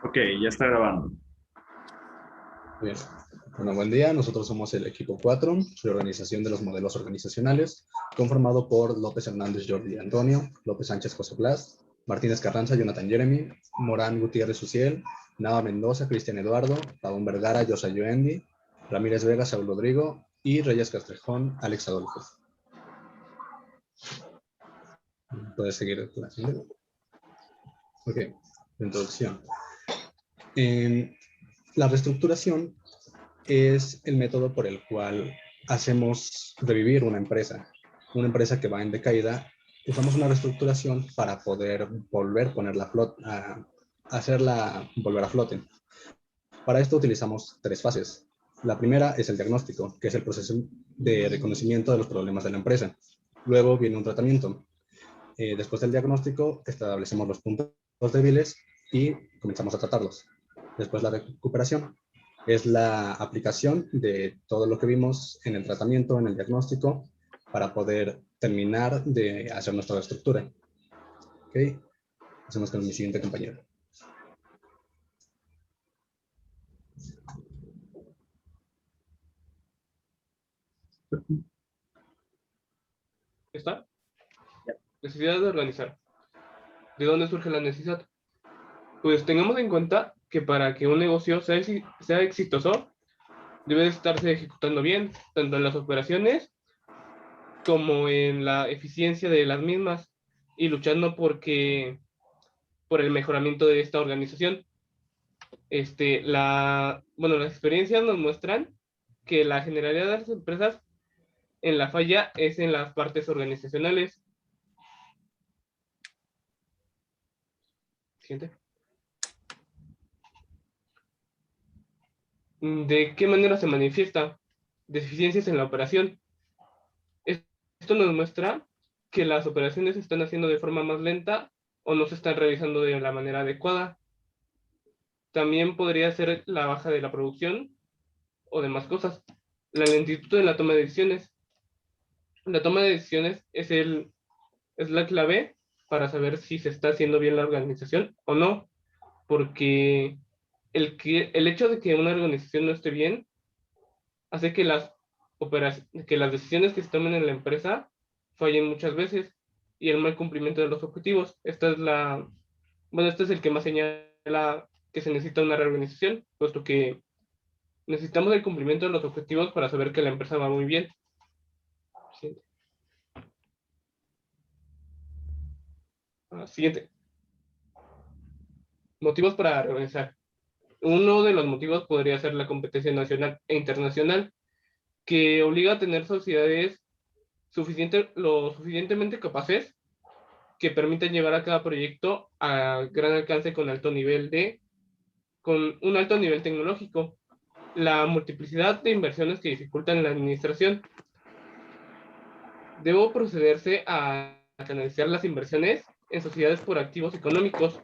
Ok, ya está grabando. Bien. Bueno, buen día. Nosotros somos el equipo 4, reorganización de los modelos organizacionales, conformado por López Hernández Jordi Antonio, López Sánchez José Blas, Martínez Carranza Jonathan Jeremy, Morán Gutiérrez Uciel, Nava Mendoza Cristian Eduardo, Pabón Vergara Yosa Yoendi, Ramírez Vega Saúl Rodrigo y Reyes Castrejón Alex Adolfo. Puedes seguir la siguiente. Ok, introducción. La reestructuración es el método por el cual hacemos revivir una empresa que va en decaída. Usamos una reestructuración para poder volver a ponerla a flote, hacerla volver a flote. Para esto utilizamos 3 fases. La primera es el diagnóstico, que es el proceso de reconocimiento de los problemas de la empresa. Luego viene un tratamiento. Después del diagnóstico, establecemos los puntos débiles y comenzamos a tratarlos. Después la recuperación es la aplicación de todo lo que vimos en el tratamiento, en el diagnóstico, para poder terminar de hacer nuestra estructura. ¿Ok? Hacemos con mi siguiente compañero. ¿Está? Necesidad de organizar. ¿De dónde surge la necesidad? Pues tengamos en cuenta que para que un negocio sea exitoso, debe de estarse ejecutando bien, tanto en las operaciones como en la eficiencia de las mismas, y luchando por el mejoramiento de esta organización. Las experiencias nos muestran que la generalidad de las empresas en la falla es en las partes organizacionales. Siguiente. ¿De qué manera se manifiesta? Deficiencias en la operación. Esto nos muestra que las operaciones se están haciendo de forma más lenta o no se están realizando de la manera adecuada. También podría ser la baja de la producción o demás cosas. La lentitud en la toma de decisiones. La toma de decisiones es la clave para saber si se está haciendo bien la organización o no, porque el hecho de que una organización no esté bien hace que las decisiones que se tomen en la empresa fallen muchas veces, y el mal cumplimiento de los objetivos. Este es el que más señala que se necesita una reorganización, puesto que necesitamos el cumplimiento de los objetivos para saber que la empresa va muy bien. Siguiente. Siguiente. Motivos para reorganizar. Uno de los motivos podría ser la competencia nacional e internacional, que obliga a tener sociedades lo suficientemente capaces que permitan llevar a cada proyecto a gran alcance con un alto nivel tecnológico. La multiplicidad de inversiones que dificultan la administración. Debo procederse a canalizar las inversiones en sociedades por activos económicos,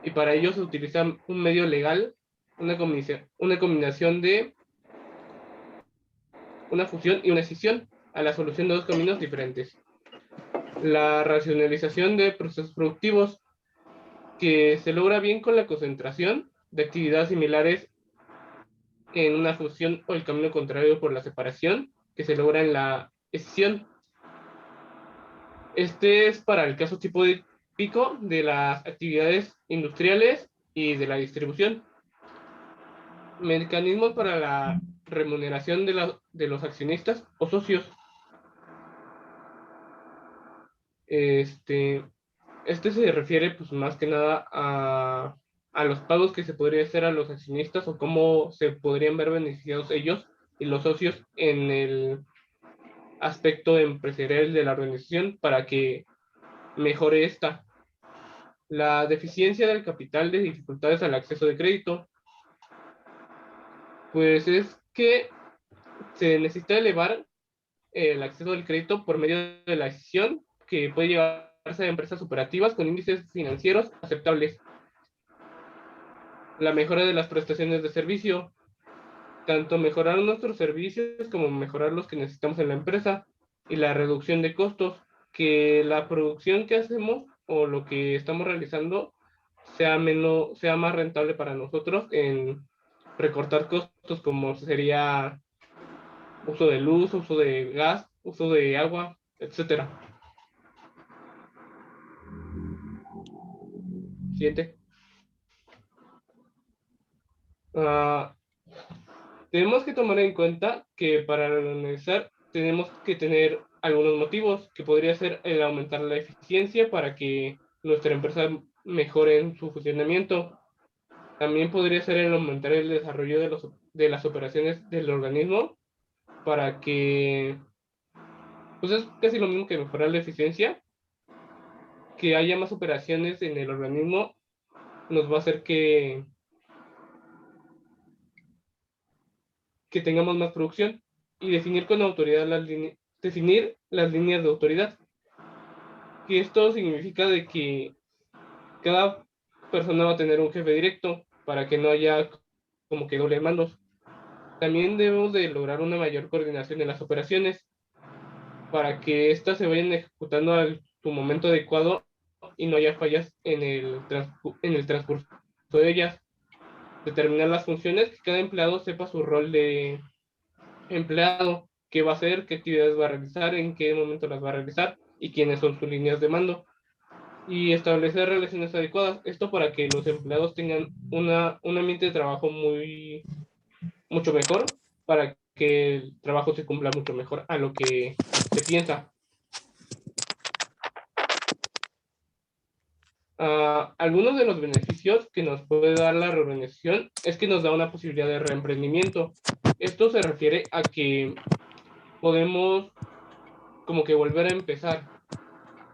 y para ello se utiliza un medio legal, una combinación de una fusión y una escisión a la solución de dos caminos diferentes. La racionalización de procesos productivos, que se logra bien con la concentración de actividades similares en una fusión, o el camino contrario por la separación, que se logra en la escisión. Este es para el caso típico de las actividades industriales y de la distribución. Mecanismos para la remuneración de los accionistas o socios. Este se refiere pues más que nada a los pagos que se podría hacer a los accionistas, o cómo se podrían ver beneficiados ellos y los socios en el aspecto empresarial de la organización para que mejore esta. La deficiencia del capital de dificultades al acceso de crédito, pues es que se necesita elevar el acceso del crédito por medio de la decisión, que puede llevarse a empresas operativas con índices financieros aceptables. La mejora de las prestaciones de servicio, tanto mejorar nuestros servicios como mejorar los que necesitamos en la empresa, y la reducción de costos, que la producción que hacemos o lo que estamos realizando sea más rentable para nosotros en recortar costos como sería uso de luz, uso de gas, uso de agua, etcétera. Siguiente. Ah, tenemos que tomar en cuenta que para reorganizar tenemos que tener algunos motivos, que podría ser el aumentar la eficiencia para que nuestra empresa mejore en su funcionamiento. También podría ser el aumentar el desarrollo de las operaciones del organismo para que, pues es casi lo mismo que mejorar la eficiencia, que haya más operaciones en el organismo nos va a hacer que tengamos más producción y definir con autoridad definir las líneas de autoridad. Que esto significa de que cada persona va a tener un jefe directo para que no haya como que doble mandos. También debemos de lograr una mayor coordinación en las operaciones para que éstas se vayan ejecutando a su momento adecuado y no haya fallas en el transcurso de ellas. Determinar las funciones, que cada empleado sepa su rol de empleado, qué va a hacer, qué actividades va a realizar, en qué momento las va a realizar y quiénes son sus líneas de mando. Y establecer relaciones adecuadas. Esto para que los empleados tengan un ambiente de trabajo mucho mejor, para que el trabajo se cumpla mucho mejor a lo que se piensa. Algunos de los beneficios que nos puede dar la reorganización es que nos da una posibilidad de reemprendimiento. Esto se refiere a que podemos como que volver a empezar.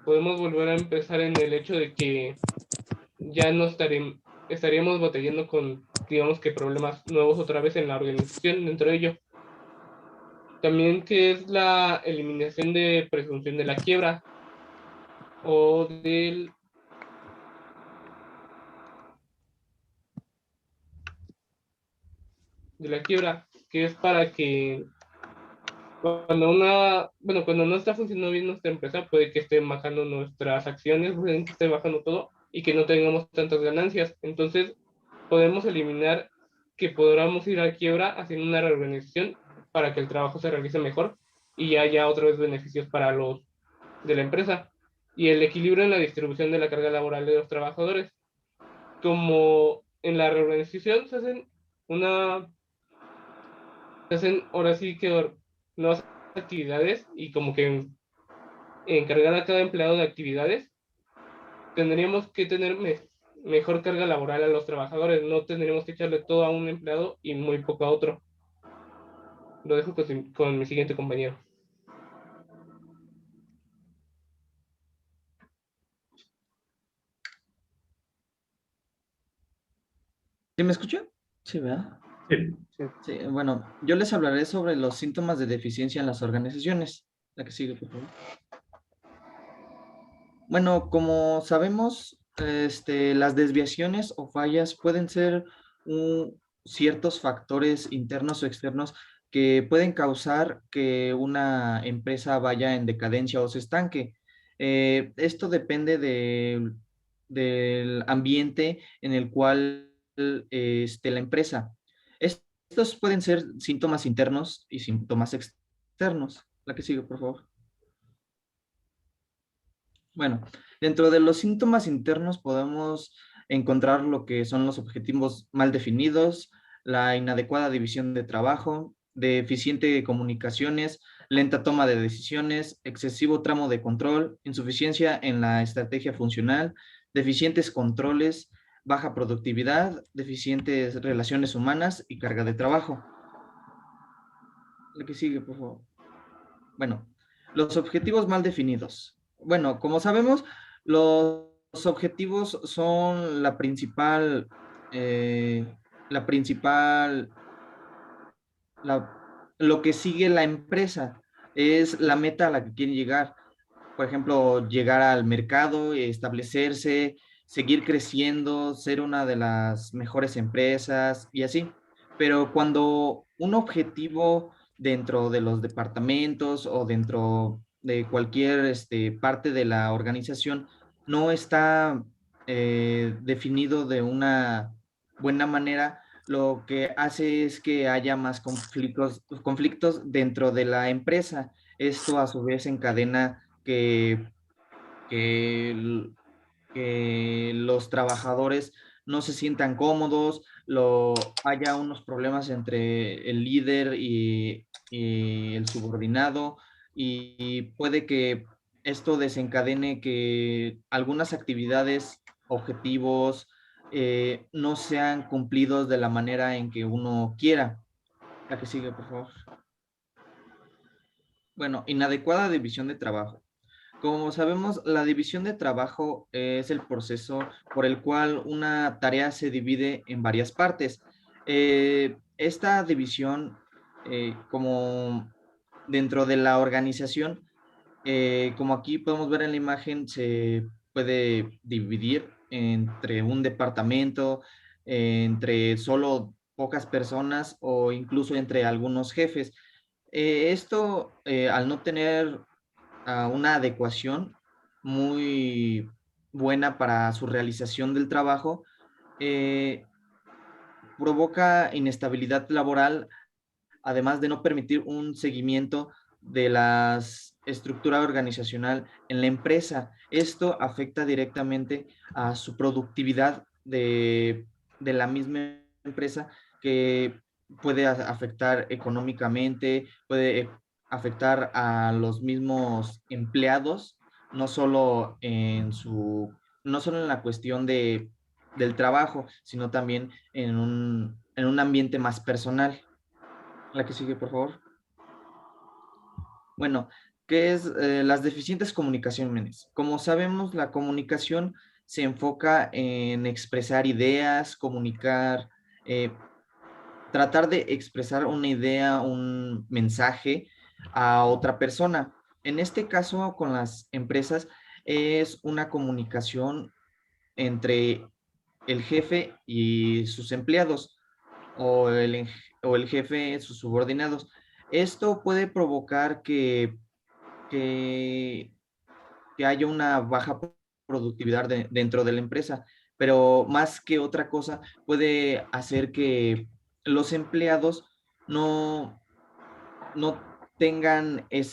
Podemos volver a empezar en el hecho de que ya no estaríamos batallando con, digamos que problemas nuevos otra vez en la organización dentro de ello. También que es la eliminación de presunción de la quiebra o de la quiebra, que es para que cuando no está funcionando bien nuestra empresa, puede que estén bajando nuestras acciones, pueden que esté bajando todo y que no tengamos tantas ganancias. Entonces, podemos eliminar que podamos ir a quiebra haciendo una reorganización para que el trabajo se realice mejor y haya otra vez beneficios para los de la empresa. Y el equilibrio en la distribución de la carga laboral de los trabajadores. Como en la reorganización una, se hacen ahora sí que nuevas actividades y como que encargar a cada empleado de actividades, tendríamos que tener mejor carga laboral a los trabajadores, no tendríamos que echarle todo a un empleado y muy poco a otro. Lo dejo con mi siguiente compañero. ¿Sí me escucha? Sí, ¿verdad? Sí. Sí, bueno, yo les hablaré sobre los síntomas de deficiencia en las organizaciones. La que sigue, por favor. Bueno, como sabemos, las desviaciones o fallas pueden ser ciertos factores internos o externos que pueden causar que una empresa vaya en decadencia o se estanque. Esto depende del ambiente en el cual la empresa. Estos pueden ser síntomas internos y síntomas externos. La que sigue, por favor. Bueno, dentro de los síntomas internos podemos encontrar lo que son los objetivos mal definidos, la inadecuada división de trabajo, deficiente comunicaciones, lenta toma de decisiones, excesivo tramo de control, insuficiencia en la estrategia funcional, deficientes controles, baja productividad, deficientes relaciones humanas y carga de trabajo. La que sigue, por favor. Bueno, los objetivos mal definidos. Bueno, como sabemos, los objetivos son la principal, lo que sigue la empresa, es la meta a la que quieren llegar. Por ejemplo, llegar al mercado, establecerse, seguir creciendo, ser una de las mejores empresas y así. Pero cuando un objetivo dentro de los departamentos o dentro de cualquier parte de la organización no está definido de una buena manera, lo que hace es que haya más conflictos dentro de la empresa. Esto a su vez encadena que, que los trabajadores no se sientan cómodos, haya unos problemas entre el líder y el subordinado, y puede que esto desencadene que algunas actividades, objetivos, no sean cumplidos de la manera en que uno quiera. La que sigue, por favor. Bueno, inadecuada división de trabajo. Como sabemos, la división de trabajo es el proceso por el cual una tarea se divide en varias partes. Esta división, como dentro de la organización, como aquí podemos ver en la imagen, se puede dividir entre un departamento, entre solo pocas personas o incluso entre algunos jefes. Esto, al no tener una adecuación muy buena para su realización del trabajo, eh, provoca inestabilidad laboral, además de no permitir un seguimiento de la estructura organizacional en la empresa. Esto afecta directamente a su productividad de la misma empresa, que puede afectar económicamente, puede afectar a los mismos empleados, no solo no solo en la cuestión del trabajo, sino también en un ambiente más personal. La que sigue, por favor. Bueno, ¿qué es las deficientes comunicaciones? Como sabemos, la comunicación se enfoca en expresar ideas, comunicar, eh, tratar de expresar una idea, un mensaje a otra persona. En este caso, con las empresas, es una comunicación entre el jefe y sus empleados, o o el jefe, sus subordinados. Esto puede provocar que, que haya una baja productividad dentro de la empresa, pero más que otra cosa, puede hacer que los empleados no, no tengan ¿cómo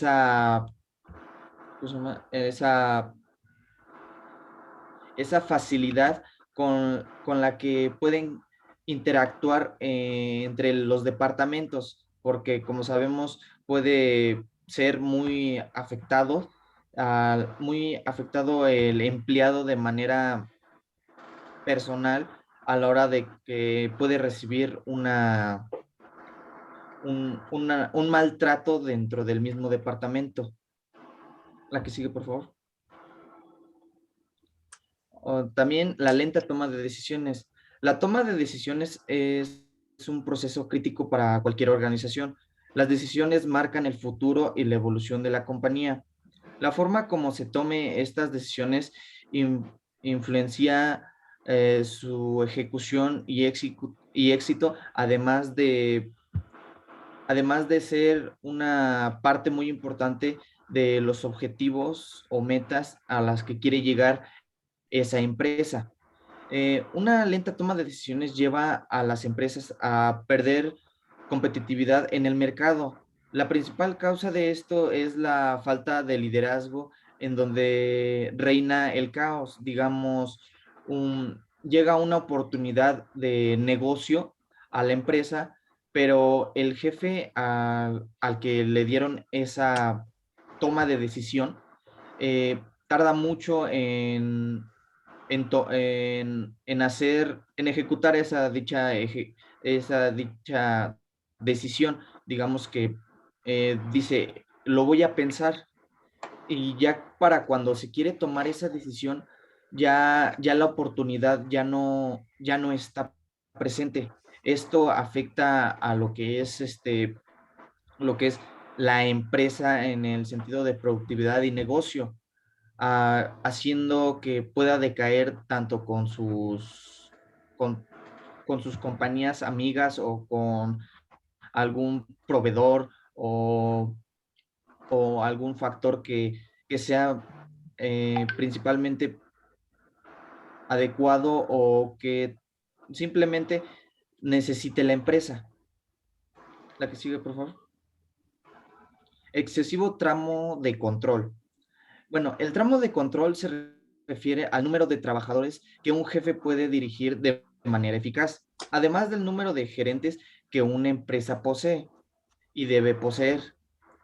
se llama? Esa facilidad con la que pueden interactuar entre los departamentos, porque como sabemos puede ser muy afectado el empleado de manera personal a la hora de que puede recibir un maltrato dentro del mismo departamento. La que sigue, por favor. También la lenta toma de decisiones. La toma de decisiones es un proceso crítico para cualquier organización. Las decisiones marcan el futuro y la evolución de la compañía. La forma como se tome estas decisiones influencia su ejecución y éxito, además de ser una parte muy importante de los objetivos o metas a las que quiere llegar esa empresa. Una lenta toma de decisiones lleva a las empresas a perder competitividad en el mercado. La principal causa de esto es la falta de liderazgo, en donde reina el caos. Digamos, llega una oportunidad de negocio a la empresa, pero el jefe al que le dieron esa toma de decisión tarda mucho en ejecutar esa dicha decisión. Digamos que dice, lo voy a pensar, y ya para cuando se quiere tomar esa decisión, ya la oportunidad ya no está presente. Esto afecta a lo que es la empresa en el sentido de productividad y negocio, haciendo que pueda decaer tanto con, con sus compañías amigas o con algún proveedor o algún factor que sea principalmente adecuado o que simplemente necesite la empresa. La que sigue, por favor. Excesivo tramo de control. Bueno, el tramo de control se refiere al número de trabajadores que un jefe puede dirigir de manera eficaz, además del número de gerentes que una empresa posee y debe poseer.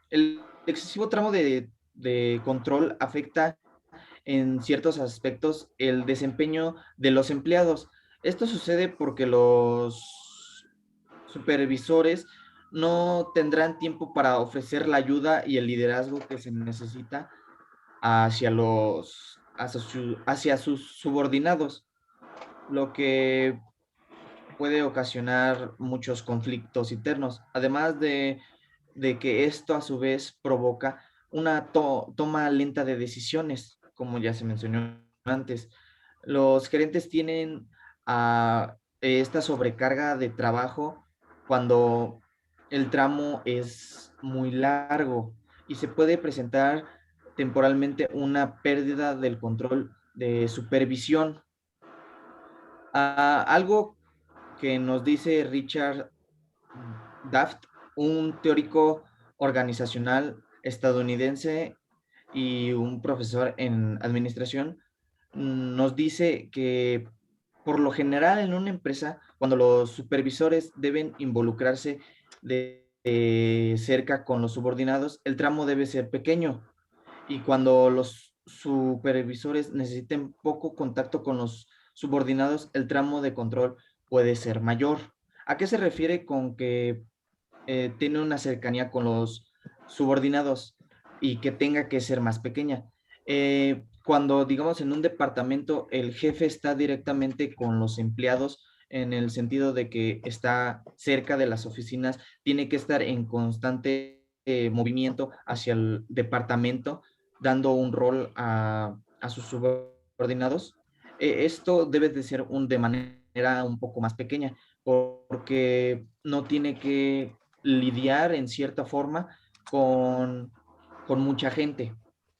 El excesivo tramo de control afecta en ciertos aspectos el desempeño de los empleados. Esto sucede porque los supervisores no tendrán tiempo para ofrecer la ayuda y el liderazgo que se necesita hacia sus subordinados, lo que puede ocasionar muchos conflictos internos, además de que esto a su vez provoca una toma lenta de decisiones, como ya se mencionó antes. Los gerentes tienen esta sobrecarga de trabajo cuando el tramo es muy largo y se puede presentar temporalmente una pérdida del control de supervisión. Algo que nos dice Richard Daft, un teórico organizacional estadounidense y un profesor en administración, nos dice que por lo general en una empresa, cuando los supervisores deben involucrarse de cerca con los subordinados, el tramo debe ser pequeño, y cuando los supervisores necesiten poco contacto con los subordinados, el tramo de control puede ser mayor. ¿A qué se refiere con que tiene una cercanía con los subordinados y que tenga que ser más pequeña? Cuando, digamos, en un departamento el jefe está directamente con los empleados, en el sentido de que está cerca de las oficinas, tiene que estar en constante movimiento hacia el departamento, dando un rol a sus subordinados. Esto debe de ser de manera un poco más pequeña, porque no tiene que lidiar en cierta forma con, con mucha gente.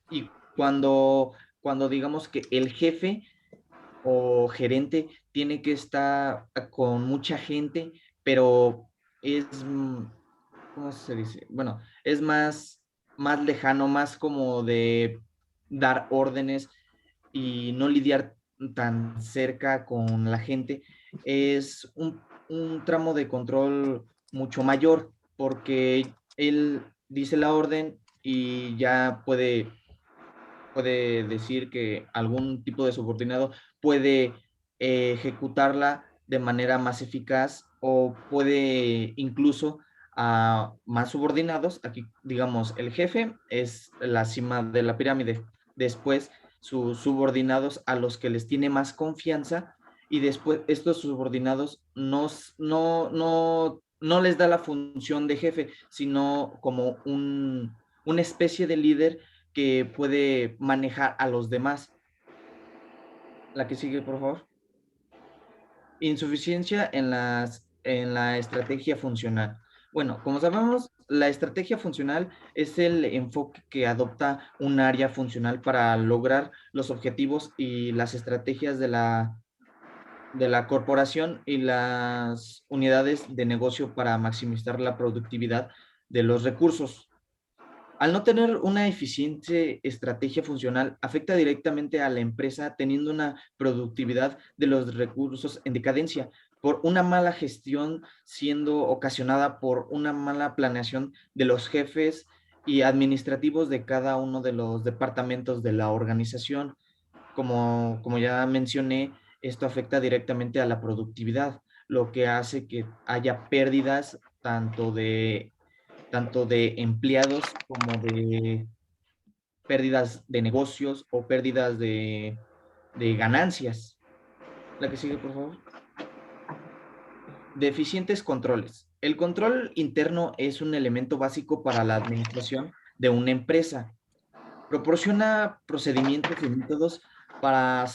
Y cuando digamos que el jefe o gerente tiene que estar con mucha gente, pero es, ¿cómo se dice? Bueno, es más lejano, más como de dar órdenes y no lidiar tan cerca con la gente, es un tramo de control mucho mayor, porque él dice la orden y ya puede decir que algún tipo de subordinado puede ejecutarla de manera más eficaz, o puede incluso a más subordinados. Aquí, digamos, el jefe es la cima de la pirámide, después sus subordinados a los que les tiene más confianza, y después estos subordinados no les da la función de jefe, sino como una especie de líder que puede manejar a los demás. La que sigue, por favor. Insuficiencia en la estrategia funcional. Bueno, como sabemos, la estrategia funcional es el enfoque que adopta un área funcional para lograr los objetivos y las estrategias de la corporación y las unidades de negocio para maximizar la productividad de los recursos. Al no tener una eficiente estrategia funcional, afecta directamente a la empresa, teniendo una productividad de los recursos en decadencia por una mala gestión, siendo ocasionada por una mala planeación de los jefes y administrativos de cada uno de los departamentos de la organización. Como ya mencioné, esto afecta directamente a la productividad, lo que hace que haya pérdidas tanto de empleados como de pérdidas de negocios o pérdidas de ganancias. La que sigue, por favor. Deficientes controles. El control interno es un elemento básico para la administración de una empresa. Proporciona procedimientos y métodos para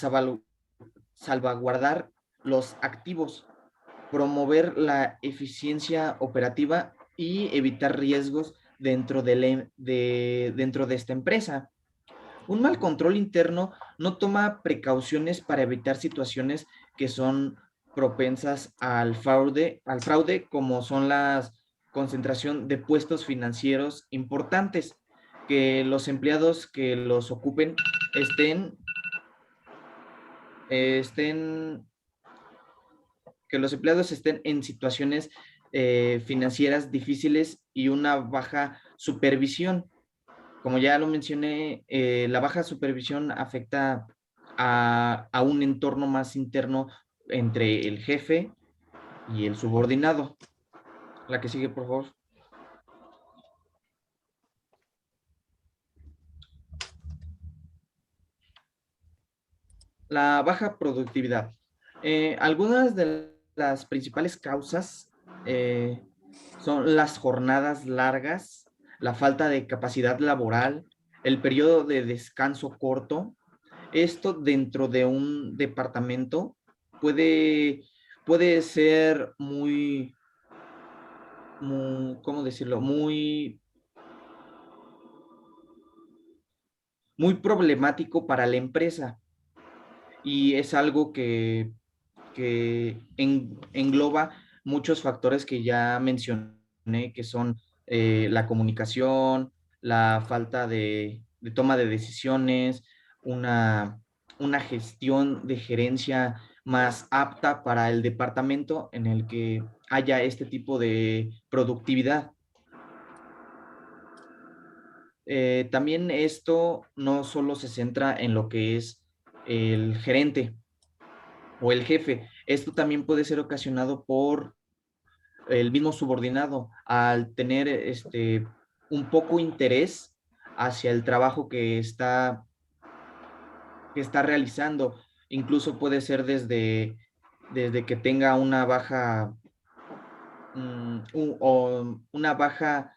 salvaguardar los activos, promover la eficiencia operativa y evitar riesgos dentro de esta empresa. Un mal control interno no toma precauciones para evitar situaciones que son propensas al fraude, como son la concentración de puestos financieros importantes, que los empleados que los ocupen estén, estén que los empleados estén en situaciones financieras difíciles y una baja supervisión. Como ya lo mencioné, la baja supervisión afecta a un entorno más interno entre el jefe y el subordinado. La que sigue, por favor. La baja productividad. Algunas de las principales causas son las jornadas largas, la falta de capacidad laboral, el periodo de descanso corto. Esto dentro de un departamento puede, puede ser ¿cómo decirlo? Muy problemático para la empresa, y es algo que engloba muchos factores que ya mencioné, que son la comunicación, la falta de toma de decisiones, una, una gestión de gerencia más apta para el departamento en el que haya este tipo de productividad. También esto no solo se centra en lo que es el gerente o el jefe, esto también puede ser ocasionado por el mismo subordinado al tener un poco interés hacia el trabajo que está realizando. Incluso puede ser desde que tenga una baja o una baja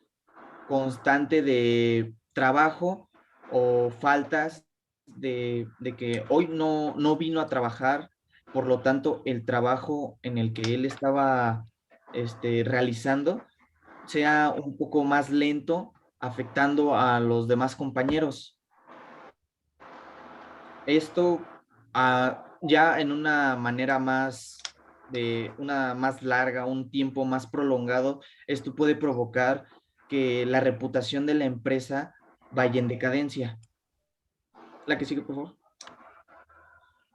constante de trabajo o faltas de que hoy no vino a trabajar, por lo tanto el trabajo en el que él estaba realizando sea un poco más lento, afectando a los demás compañeros. Esto ya en una manera una más larga, un tiempo más prolongado, esto puede provocar que la reputación de la empresa vaya en decadencia. La que sigue, por favor.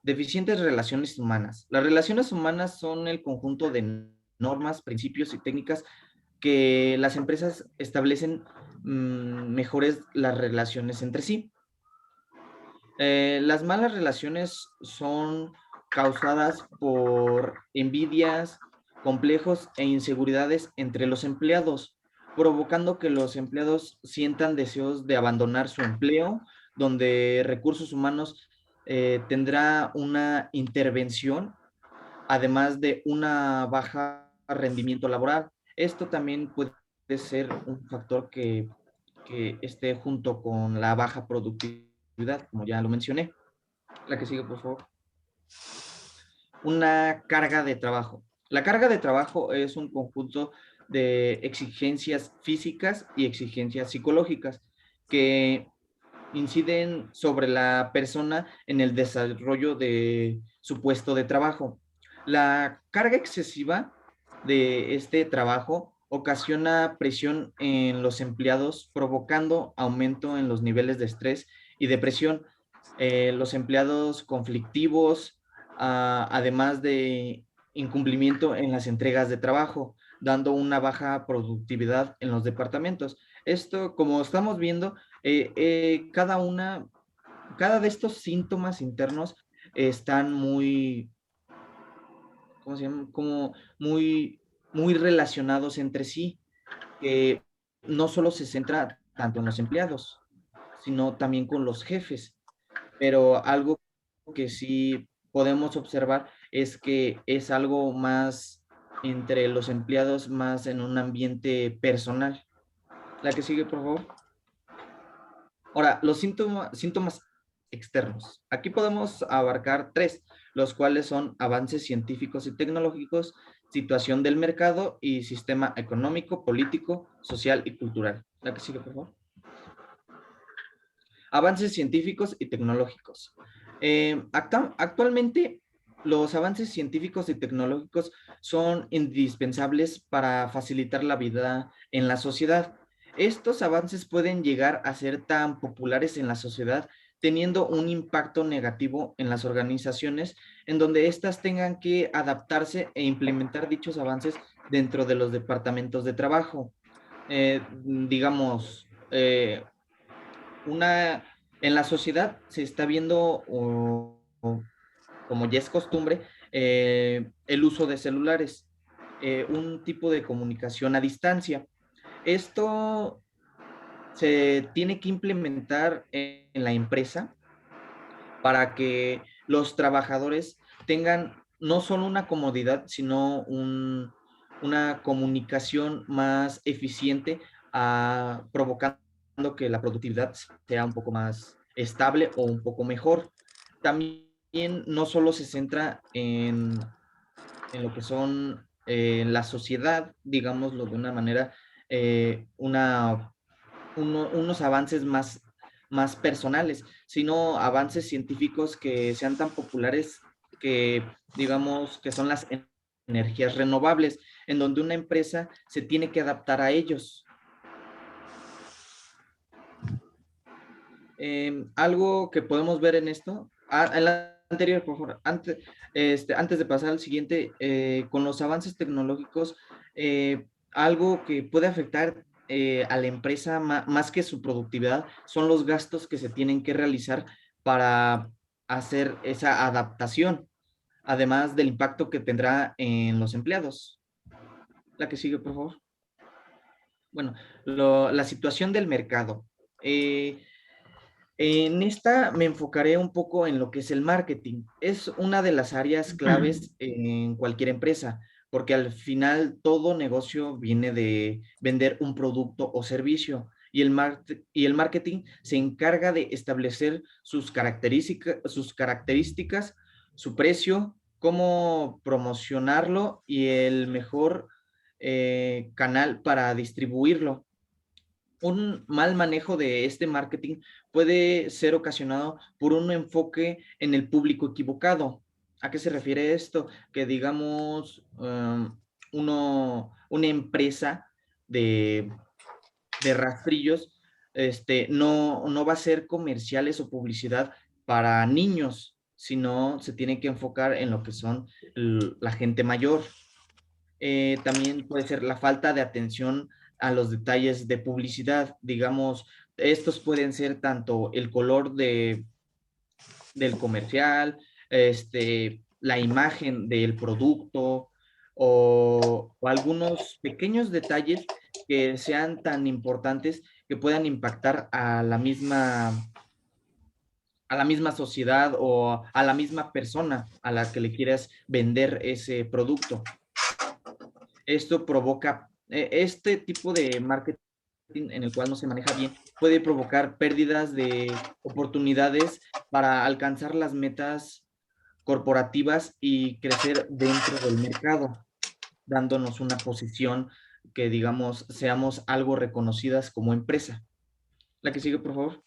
Deficientes relaciones humanas. Las relaciones humanas son el conjunto de normas, principios y técnicas que las empresas establecen mejores las relaciones entre sí. Las malas relaciones son causadas por envidias, complejos e inseguridades entre los empleados, provocando que los empleados sientan deseos de abandonar su empleo, donde recursos humanos tendrá una intervención, además de una baja rendimiento laboral. Esto también puede ser un factor que esté junto con la baja productividad, como ya lo mencioné. La que sigue, por favor. Una carga de trabajo. La carga de trabajo es un conjunto de exigencias físicas y exigencias psicológicas que inciden sobre la persona en el desarrollo de su puesto de trabajo. La carga excesiva de este trabajo ocasiona presión en los empleados, provocando aumento en los niveles de estrés y depresión. Los empleados conflictivos, además de incumplimiento en las entregas de trabajo, dando una baja productividad en los departamentos. Esto, como estamos viendo, cada de estos síntomas internos están ¿cómo se llama? Como muy relacionados entre sí, que no solo se centra tanto en los empleados, sino también con los jefes. Pero algo que sí podemos observar es que es algo más entre los empleados, más en un ambiente personal. La que sigue, por favor. Ahora, los síntomas externos. Aquí podemos abarcar tres, los cuales son avances científicos y tecnológicos, situación del mercado y sistema económico, político, social y cultural. La que sigue, por favor. Avances científicos y tecnológicos. Actualmente, los avances científicos y tecnológicos son indispensables para facilitar la vida en la sociedad. Estos avances pueden llegar a ser tan populares en la sociedad, teniendo un impacto negativo en las organizaciones, en donde éstas tengan que adaptarse e implementar dichos avances dentro de los departamentos de trabajo. Digamos, en la sociedad se está viendo, como ya es costumbre, el uso de celulares, un tipo de comunicación a distancia. Esto se tiene que implementar en la empresa para que los trabajadores tengan no solo una comodidad, sino una comunicación más eficiente, provocando que la productividad sea un poco más estable o un poco mejor. También no solo se centra en lo que son la sociedad, digámoslo de una manera, unos avances más personales, sino avances científicos que sean tan populares que, digamos, que son las energías renovables, en donde una empresa se tiene que adaptar a ellos. Algo que podemos ver en esto, en la anterior, por favor, antes de pasar al siguiente, con los avances tecnológicos, algo que puede afectar a la empresa más que su productividad son los gastos que se tienen que realizar para hacer esa adaptación, además del impacto que tendrá en los empleados. La que sigue, por favor. Bueno, la situación del mercado. En esta me enfocaré un poco en lo que es el marketing. Es una de las áreas claves en cualquier empresa, porque al final todo negocio viene de vender un producto o servicio y el marketing se encarga de establecer sus características, su precio, cómo promocionarlo y el mejor canal para distribuirlo. Un mal manejo de este marketing puede ser ocasionado por un enfoque en el público equivocado. ¿A qué se refiere esto? Que digamos, una empresa de, de rastrillos no va a hacer comerciales o publicidad para niños, sino se tiene que enfocar en lo que son la gente mayor. También puede ser la falta de atención a los detalles de publicidad. Digamos, estos pueden ser tanto el color del comercial, la imagen del producto o algunos pequeños detalles que sean tan importantes que puedan impactar a la misma sociedad o a la misma persona a la que le quieras vender ese producto. Esto provoca, este tipo de marketing en el cual no se maneja bien, puede provocar pérdidas de oportunidades para alcanzar las metas corporativas y crecer dentro del mercado, dándonos una posición que, digamos, seamos algo reconocidas como empresa. La que sigue, por favor.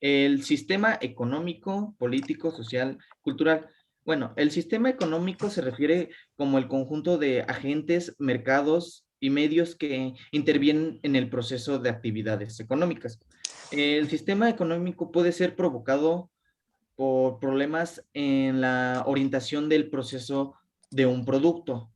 El sistema económico, político, social, cultural. Bueno, el sistema económico se refiere como el conjunto de agentes, mercados y medios que intervienen en el proceso de actividades económicas. El sistema económico puede ser provocado por problemas en la orientación del proceso de un producto,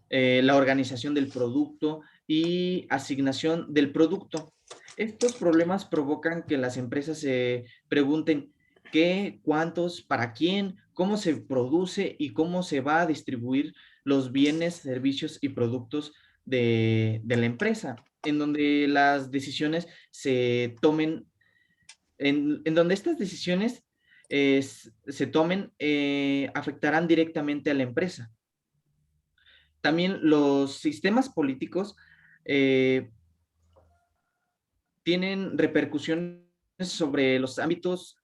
la organización del producto y asignación del producto. Estos problemas provocan que las empresas se pregunten qué, cuántos, para quién, cómo se produce y cómo se va a distribuir los bienes, servicios y productos de la empresa, en donde las decisiones se tomen, en donde estas decisiones se tomen, afectarán directamente a la empresa. También los sistemas políticos tienen repercusiones sobre los ámbitos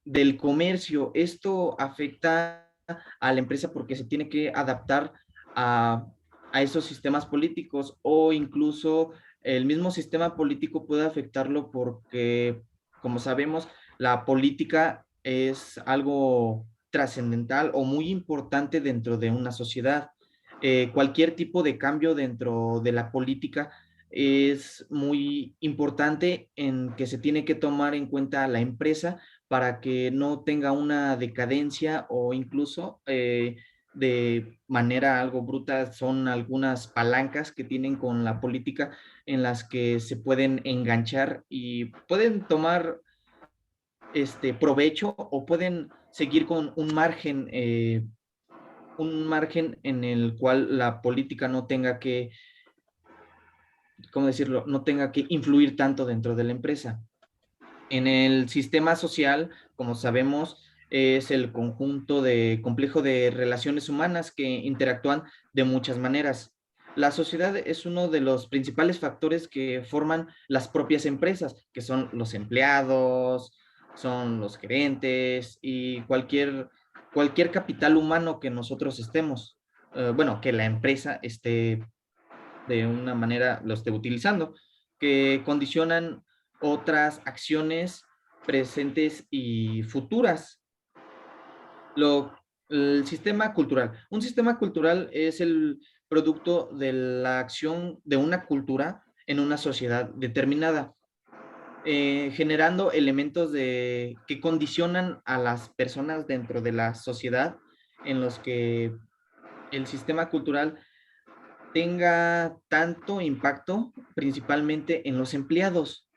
del comercio. Esto afecta a la empresa porque se tiene que adaptar a esos sistemas políticos o incluso el mismo sistema político puede afectarlo porque, como sabemos, la política es algo trascendental o muy importante dentro de una sociedad. Cualquier tipo de cambio dentro de la política es muy importante en que se tiene que tomar en cuenta la empresa para que no tenga una decadencia o incluso de manera algo bruta son algunas palancas que tienen con la política en las que se pueden enganchar y pueden tomar provecho o pueden seguir con un margen en el cual la política no tenga que, ¿cómo decirlo? No tenga que influir tanto dentro de la empresa. En el sistema social, como sabemos, es el conjunto de complejo de relaciones humanas que interactúan de muchas maneras. La sociedad es uno de los principales factores que forman las propias empresas, que son los empleados, son los gerentes y cualquier capital humano que nosotros estemos, bueno, que la empresa esté de una manera, lo esté utilizando, que condicionan otras acciones presentes y futuras. El sistema cultural. Un sistema cultural es el producto de la acción de una cultura en una sociedad determinada, generando elementos que condicionan a las personas dentro de la sociedad en los que el sistema cultural tenga tanto impacto principalmente en los empleados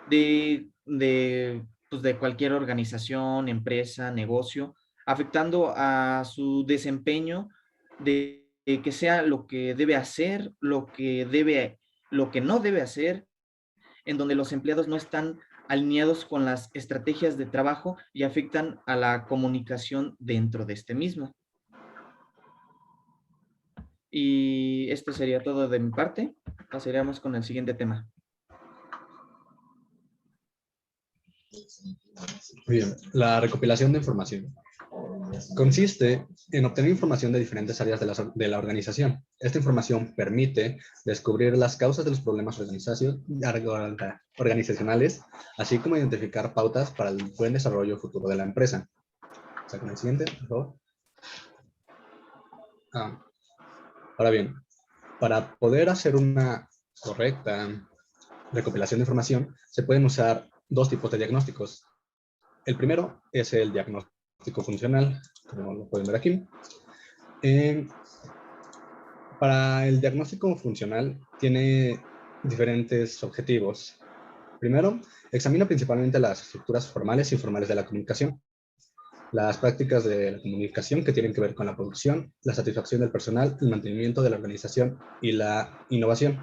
pues de cualquier organización, empresa, negocio, afectando a su desempeño de que sea lo que debe hacer, lo que no debe hacer, en donde los empleados no están alineados con las estrategias de trabajo y afectan a la comunicación dentro de este mismo. Y esto sería todo de mi parte. Pasaríamos con el siguiente tema. Muy bien, la recopilación de información. Consiste en obtener información de diferentes áreas de la organización. Esta información permite descubrir las causas de los problemas organizacionales, así como identificar pautas para el buen desarrollo futuro de la empresa. Saquen el siguiente, por favor. Ahora bien, para poder hacer una correcta recopilación de información, se pueden usar dos tipos de diagnósticos. El primero es el diagnóstico funcional, como lo pueden ver aquí. Para el diagnóstico funcional tiene diferentes objetivos. Primero, examina principalmente las estructuras formales e informales de la comunicación, las prácticas de la comunicación que tienen que ver con la producción, la satisfacción del personal, el mantenimiento de la organización y la innovación.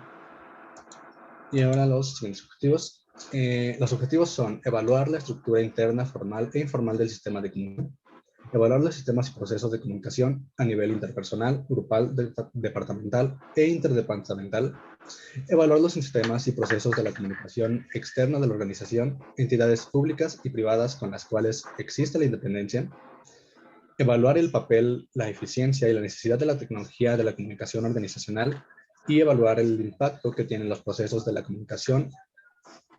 Y ahora los siguientes objetivos. Los objetivos son evaluar la estructura interna, formal e informal del sistema de comunicación, evaluar los sistemas y procesos de comunicación a nivel interpersonal, grupal, departamental e interdepartamental, evaluar los sistemas y procesos de la comunicación externa de la organización, entidades públicas y privadas con las cuales existe la independencia, evaluar el papel, la eficiencia y la necesidad de la tecnología de la comunicación organizacional y evaluar el impacto que tienen los procesos de la comunicación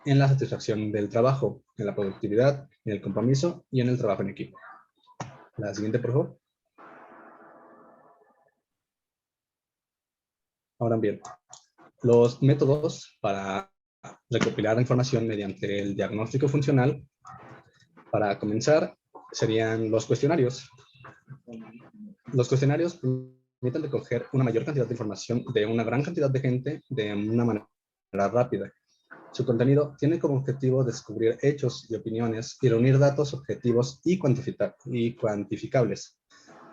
en la satisfacción del trabajo, en la productividad, en el compromiso y en el trabajo en equipo. La siguiente, por favor. Ahora bien, los métodos para recopilar información mediante el diagnóstico funcional, para comenzar, serían los cuestionarios. Los cuestionarios permiten recoger una mayor cantidad de información de una gran cantidad de gente de una manera rápida. Su contenido tiene como objetivo descubrir hechos y opiniones y reunir datos objetivos y cuantificables.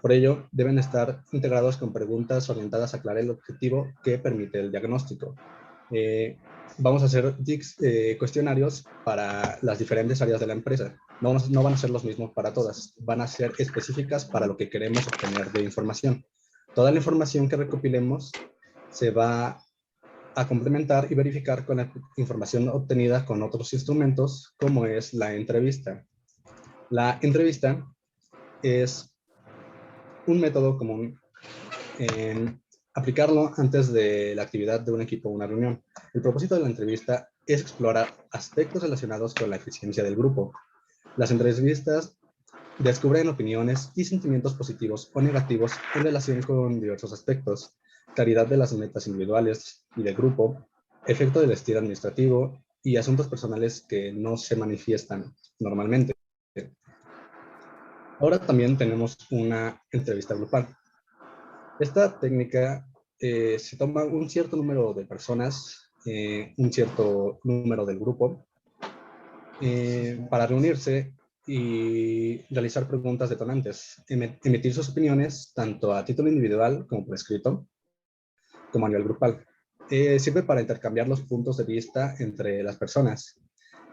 Por ello, deben estar integrados con preguntas orientadas a aclarar el objetivo que permite el diagnóstico. Vamos a hacer cuestionarios para las diferentes áreas de la empresa. No van a ser los mismos para todas, van a ser específicas para lo que queremos obtener de información. Toda la información que recopilemos se va a complementar y verificar con la información obtenida con otros instrumentos, como es la entrevista. La entrevista es un método común aplicarlo antes de la actividad de un equipo o una reunión. El propósito de la entrevista es explorar aspectos relacionados con la eficiencia del grupo. Las entrevistas descubren opiniones y sentimientos positivos o negativos en relación con diversos aspectos: claridad de las metas individuales y del grupo, efecto del estilo administrativo y asuntos personales que no se manifiestan normalmente. Ahora también tenemos una entrevista grupal. Esta técnica se toma un cierto número de personas, un cierto número del grupo, para reunirse y realizar preguntas detonantes, emitir sus opiniones tanto a título individual como por escrito, como a nivel grupal. Sirve para intercambiar los puntos de vista entre las personas.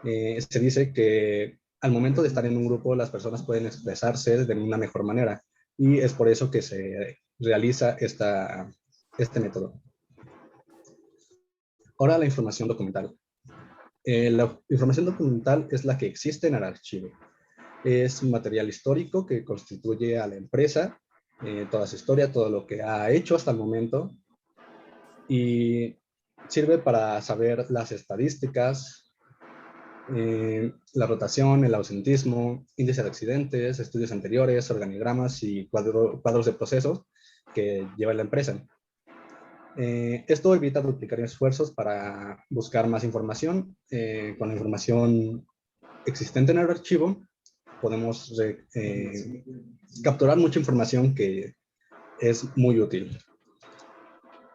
Se dice que al momento de estar en un grupo las personas pueden expresarse de una mejor manera y es por eso que se realiza este método. Ahora la información documental. La información documental es la que existe en el archivo. Es un material histórico que constituye a la empresa, toda su historia, todo lo que ha hecho hasta el momento, y sirve para saber las estadísticas, la rotación, el ausentismo, índice de accidentes, estudios anteriores, organigramas y cuadros de procesos que lleva la empresa. Esto evita duplicar esfuerzos para buscar más información. Con la información existente en el archivo podemos capturar mucha información que es muy útil.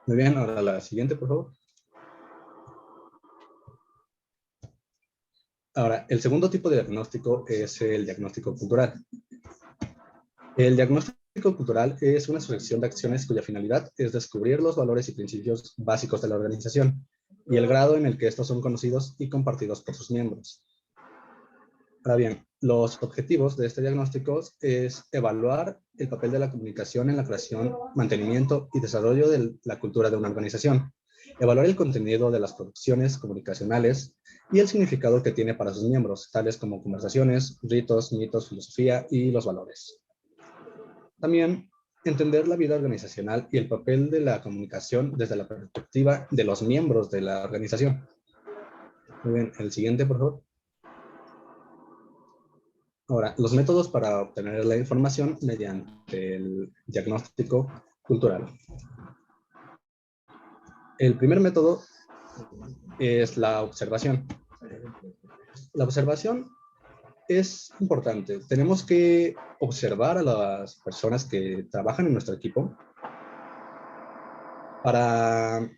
Muy bien, ahora la siguiente, por favor. Ahora, el segundo tipo de diagnóstico es el diagnóstico cultural. El diagnóstico cultural es una selección de acciones cuya finalidad es descubrir los valores y principios básicos de la organización y el grado en el que estos son conocidos y compartidos por sus miembros. Ahora bien, los objetivos de este diagnóstico es evaluar el papel de la comunicación en la creación, mantenimiento y desarrollo de la cultura de una organización, evaluar el contenido de las producciones comunicacionales y el significado que tiene para sus miembros, tales como conversaciones, ritos, mitos, filosofía y los valores. También entender la vida organizacional y el papel de la comunicación desde la perspectiva de los miembros de la organización. Muy bien, el siguiente, por favor. Ahora, los métodos para obtener la información mediante el diagnóstico cultural. El primer método es la observación. La observación es importante. Tenemos que observar a las personas que trabajan en nuestro equipo para,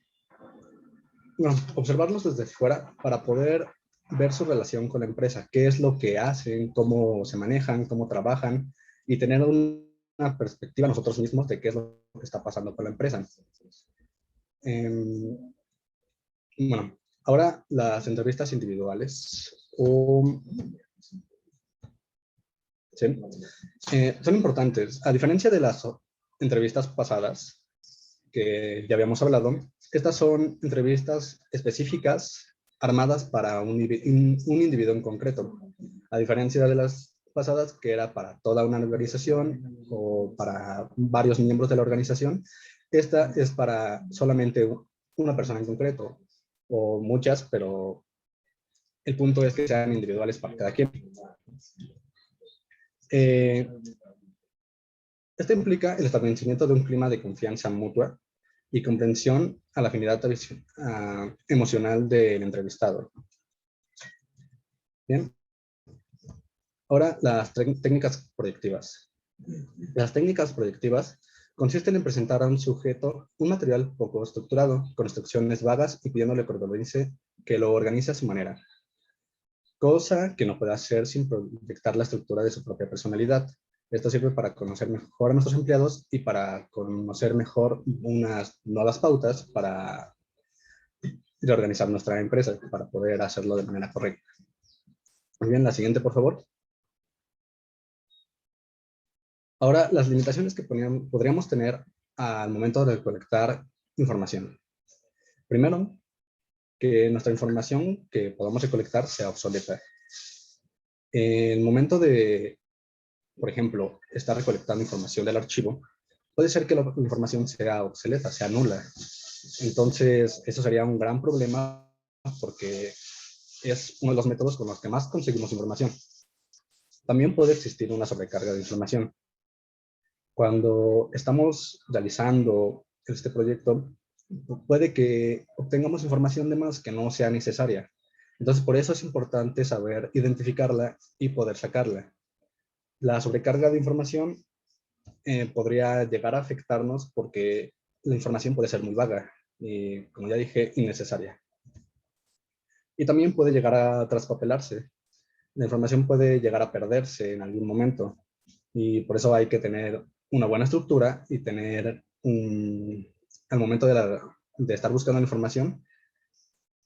bueno, observarlos desde fuera para poder ver su relación con la empresa, qué es lo que hacen, cómo se manejan, cómo trabajan y tener una perspectiva nosotros mismos de qué es lo que está pasando con la empresa. Bueno, ahora las entrevistas individuales ¿sí? Son importantes. A diferencia de las entrevistas pasadas que ya habíamos hablado, estas son entrevistas específicas armadas para un individuo en concreto. A diferencia de las pasadas, que era para toda una organización o para varios miembros de la organización, esta es para solamente una persona en concreto, o muchas, pero el punto es que sean individuales para cada quien. Esto implica el establecimiento de un clima de confianza mutua y comprensión a la afinidad emocional del entrevistado. Bien. Ahora, las técnicas proyectivas. Las técnicas proyectivas consisten en presentar a un sujeto un material poco estructurado, con instrucciones vagas y pidiéndole que lo organice a su manera, cosa que no puede hacer sin proyectar la estructura de su propia personalidad. Esto sirve para conocer mejor a nuestros empleados y para conocer mejor unas nuevas pautas para reorganizar nuestra empresa, para poder hacerlo de manera correcta. Muy bien, la siguiente, por favor. Ahora, las limitaciones que podríamos tener al momento de recolectar información. Primero, que nuestra información que podamos recolectar sea obsoleta. En el momento de, por ejemplo, estar recolectando información del archivo, puede ser que la información sea obsoleta, sea nula. Entonces, eso sería un gran problema porque es uno de los métodos con los que más conseguimos información. También puede existir una sobrecarga de información. Cuando estamos realizando este proyecto, puede que obtengamos información de más que no sea necesaria. Entonces, por eso es importante saber identificarla y poder sacarla. La sobrecarga de información podría llegar a afectarnos porque la información puede ser muy vaga y, como ya dije, innecesaria. Y también puede llegar a traspapelarse. La información puede llegar a perderse en algún momento y por eso hay que tener una buena estructura y tener, al momento de estar buscando la información,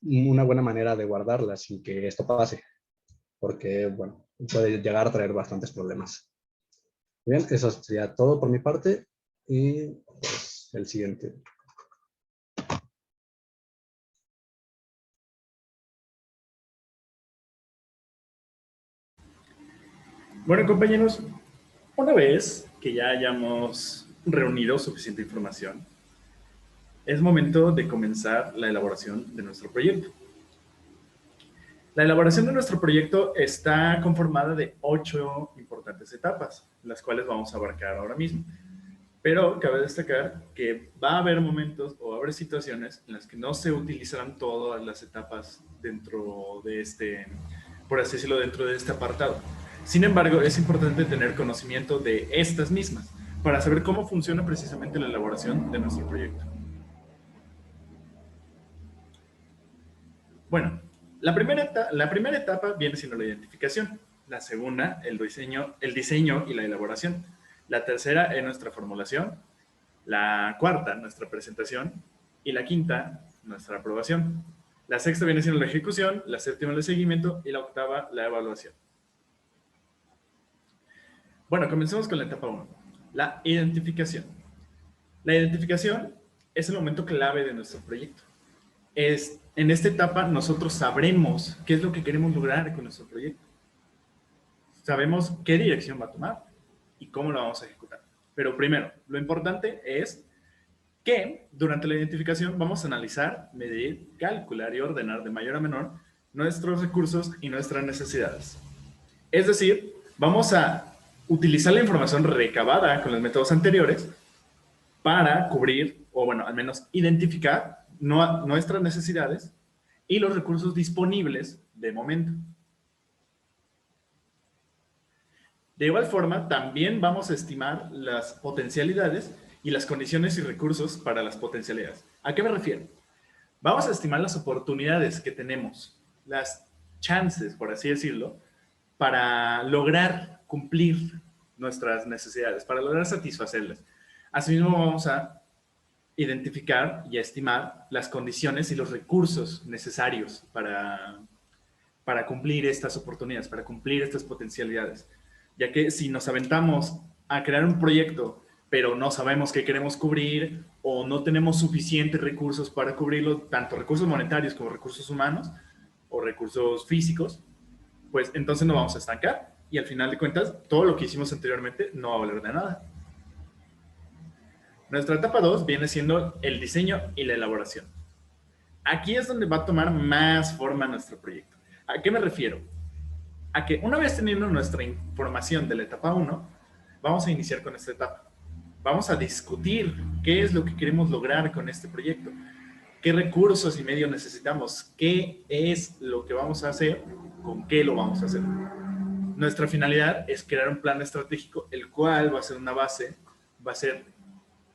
una buena manera de guardarla sin que esto pase, porque, bueno, puede llegar a traer bastantes problemas. Bien, eso sería todo por mi parte y pues el siguiente. Bueno, compañeros, una vez que ya hayamos reunido suficiente información, es momento de comenzar la elaboración de nuestro proyecto. La elaboración de nuestro proyecto está conformada de 8 importantes etapas, las cuales vamos a abarcar ahora mismo. Pero cabe destacar que va a haber momentos o va a haber situaciones en las que no se utilizarán todas las etapas dentro de este, por así decirlo, dentro de este apartado. Sin embargo, es importante tener conocimiento de estas mismas para saber cómo funciona precisamente la elaboración de nuestro proyecto. Bueno, la primera etapa viene siendo la identificación. La segunda, el diseño y la elaboración. La tercera es nuestra formulación. La cuarta, nuestra presentación. Y la quinta, nuestra aprobación. La sexta viene siendo la ejecución. La séptima, el seguimiento. Y la octava, la evaluación. Bueno, comencemos con la etapa 1. La identificación. La identificación es el momento clave de nuestro proyecto. En esta etapa nosotros sabremos qué es lo que queremos lograr con nuestro proyecto. Sabemos qué dirección va a tomar y cómo lo vamos a ejecutar. Pero primero, lo importante es que durante la identificación vamos a analizar, medir, calcular y ordenar de mayor a menor nuestros recursos y nuestras necesidades. Es decir, vamos a utilizar la información recabada con los métodos anteriores para cubrir, o bueno, al menos identificar nuestras necesidades y los recursos disponibles de momento. De igual forma, también vamos a estimar las potencialidades y las condiciones y recursos para las potencialidades. ¿A qué me refiero? Vamos a estimar las oportunidades que tenemos, las chances, por así decirlo, para lograr cumplir nuestras necesidades, para lograr satisfacerlas. Asimismo, vamos a identificar y a estimar las condiciones y los recursos necesarios para cumplir estas oportunidades, para cumplir estas potencialidades. Ya que si nos aventamos a crear un proyecto, pero no sabemos qué queremos cubrir o no tenemos suficientes recursos para cubrirlo, tanto recursos monetarios como recursos humanos o recursos físicos, pues entonces nos vamos a estancar y al final de cuentas todo lo que hicimos anteriormente no va a valer de nada. Nuestra etapa 2 viene siendo el diseño y la elaboración. Aquí es donde va a tomar más forma nuestro proyecto. ¿A qué me refiero? A que una vez teniendo nuestra información de la etapa 1, vamos a iniciar con esta etapa. Vamos a discutir qué es lo que queremos lograr con este proyecto, qué recursos y medios necesitamos, qué es lo que vamos a hacer, con qué lo vamos a hacer. Nuestra finalidad es crear un plan estratégico, el cual va a ser una base, va a ser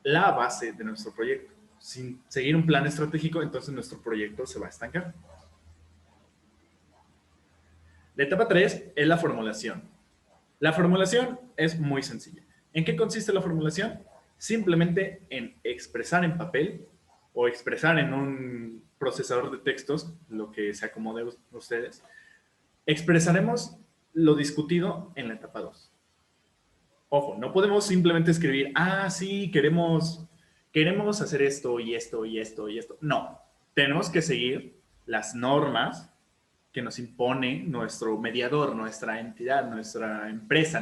la base de nuestro proyecto. Sin seguir un plan estratégico, entonces nuestro proyecto se va a estancar. La etapa 3 es la formulación. La formulación es muy sencilla. ¿En qué consiste la formulación? Simplemente en expresar en papel o expresar en un procesador de textos, lo que se acomode a ustedes. Expresaremos lo discutido en la etapa 2. Ojo, no podemos simplemente escribir, sí, queremos hacer esto y esto y esto y esto. No, tenemos que seguir las normas que nos impone nuestro mediador, nuestra entidad, nuestra empresa,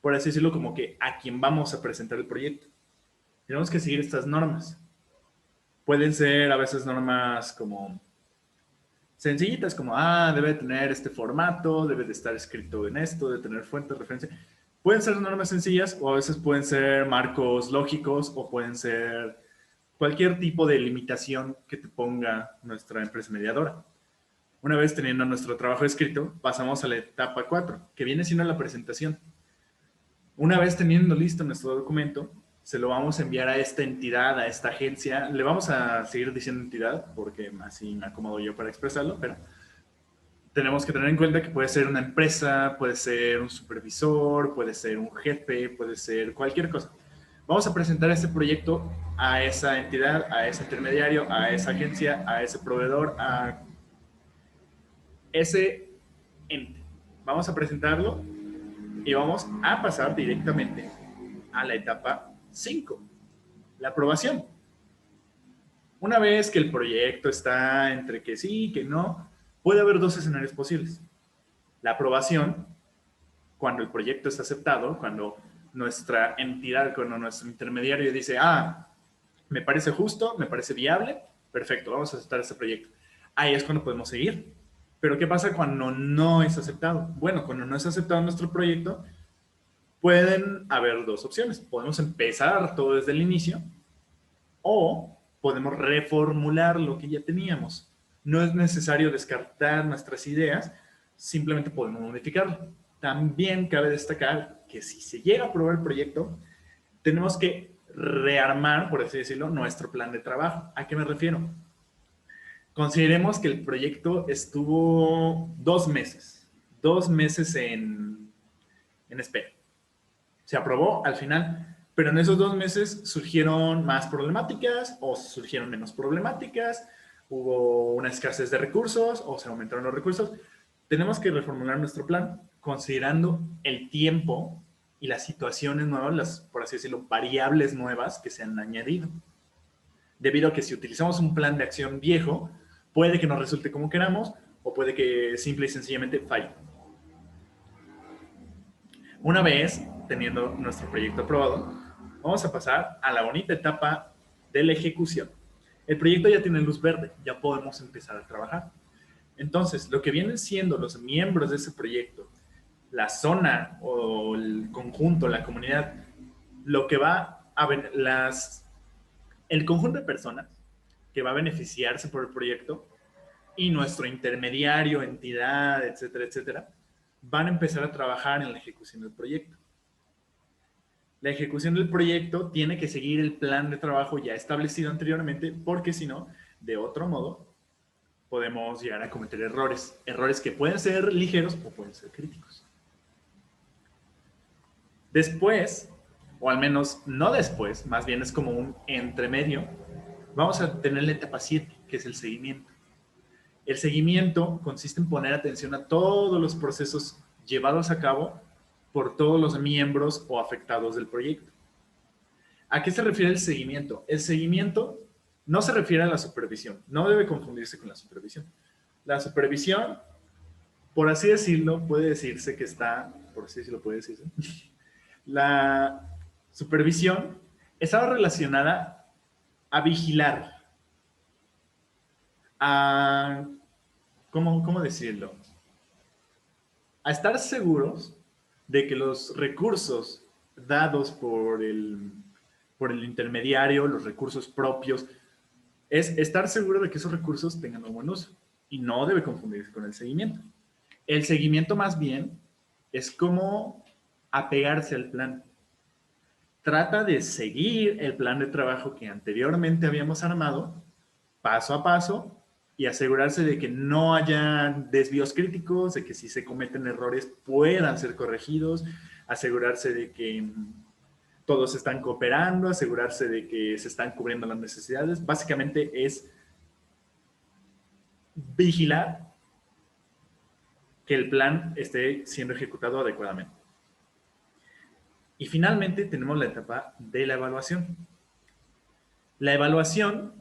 por así decirlo, como que a quien vamos a presentar el proyecto. Tenemos que seguir estas normas. Pueden ser a veces normas como sencillitas, como, debe tener este formato, debe de estar escrito en esto, de tener fuentes de referencia. Pueden ser normas sencillas o a veces pueden ser marcos lógicos o pueden ser cualquier tipo de limitación que te ponga nuestra empresa mediadora. Una vez teniendo nuestro trabajo escrito, pasamos a la etapa 4, que viene siendo la presentación. Una vez teniendo listo nuestro documento, se lo vamos a enviar a esta entidad, a esta agencia. Le vamos a seguir diciendo entidad, porque así me acomodo yo para expresarlo, pero tenemos que tener en cuenta que puede ser una empresa, puede ser un supervisor, puede ser un jefe, puede ser cualquier cosa. Vamos a presentar este proyecto a esa entidad, a ese intermediario, a esa agencia, a ese proveedor, a ese ente. Vamos a presentarlo y vamos a pasar directamente a la etapa 5, la aprobación. Una vez que el proyecto está entre que sí y que no, puede haber dos escenarios posibles. La aprobación, cuando el proyecto está aceptado, cuando nuestra entidad, cuando nuestro intermediario dice, me parece justo, me parece viable, perfecto, vamos a aceptar este proyecto. Ahí es cuando podemos seguir. Pero ¿qué pasa cuando no es aceptado? Bueno, cuando no es aceptado nuestro proyecto, pueden haber dos opciones. Podemos empezar todo desde el inicio o podemos reformular lo que ya teníamos. No es necesario descartar nuestras ideas, simplemente podemos modificarlo. También cabe destacar que si se llega a aprobar el proyecto, tenemos que rearmar, por así decirlo, nuestro plan de trabajo. ¿A qué me refiero? Consideremos que el proyecto estuvo 2 meses en espera. Se aprobó al final, pero en esos 2 meses surgieron más problemáticas o surgieron menos problemáticas, hubo una escasez de recursos o se aumentaron los recursos. Tenemos que reformular nuestro plan considerando el tiempo y las situaciones nuevas, las, por así decirlo, variables nuevas que se han añadido. Debido a que si utilizamos un plan de acción viejo, puede que nos resulte como queramos o puede que simple y sencillamente falle. Una vez teniendo nuestro proyecto aprobado, vamos a pasar a la bonita etapa de la ejecución. El proyecto ya tiene luz verde, ya podemos empezar a trabajar. Entonces, lo que vienen siendo los miembros de ese proyecto, la zona o el conjunto, la comunidad, lo que va a ver, el conjunto de personas que va a beneficiarse por el proyecto y nuestro intermediario, entidad, etcétera, etcétera, van a empezar a trabajar en la ejecución del proyecto. La ejecución del proyecto tiene que seguir el plan de trabajo ya establecido anteriormente, porque si no, de otro modo, podemos llegar a cometer errores. Errores que pueden ser ligeros o pueden ser críticos. Después, o al menos no después, más bien es como un entremedio, vamos a tener la etapa 7, que es el seguimiento. El seguimiento consiste en poner atención a todos los procesos llevados a cabo por todos los miembros o afectados del proyecto. ¿A qué se refiere el seguimiento? El seguimiento no se refiere a la supervisión, no debe confundirse con la supervisión. La supervisión, por así decirlo, puede decirse que está, por así decirlo puede decirse, la supervisión estaba relacionada a vigilar, a, ¿cómo decirlo? A estar seguros de que los recursos dados por el intermediario, los recursos propios, es estar seguro de que esos recursos tengan un buen uso y no debe confundirse con el seguimiento. El seguimiento más bien es como apegarse al plan. Trata de seguir el plan de trabajo que anteriormente habíamos armado, paso a paso, y asegurarse de que no haya desvíos críticos, de que si se cometen errores puedan ser corregidos, asegurarse de que todos están cooperando, asegurarse de que se están cubriendo las necesidades. Básicamente es vigilar que el plan esté siendo ejecutado adecuadamente. Y finalmente tenemos la etapa de la evaluación. La evaluación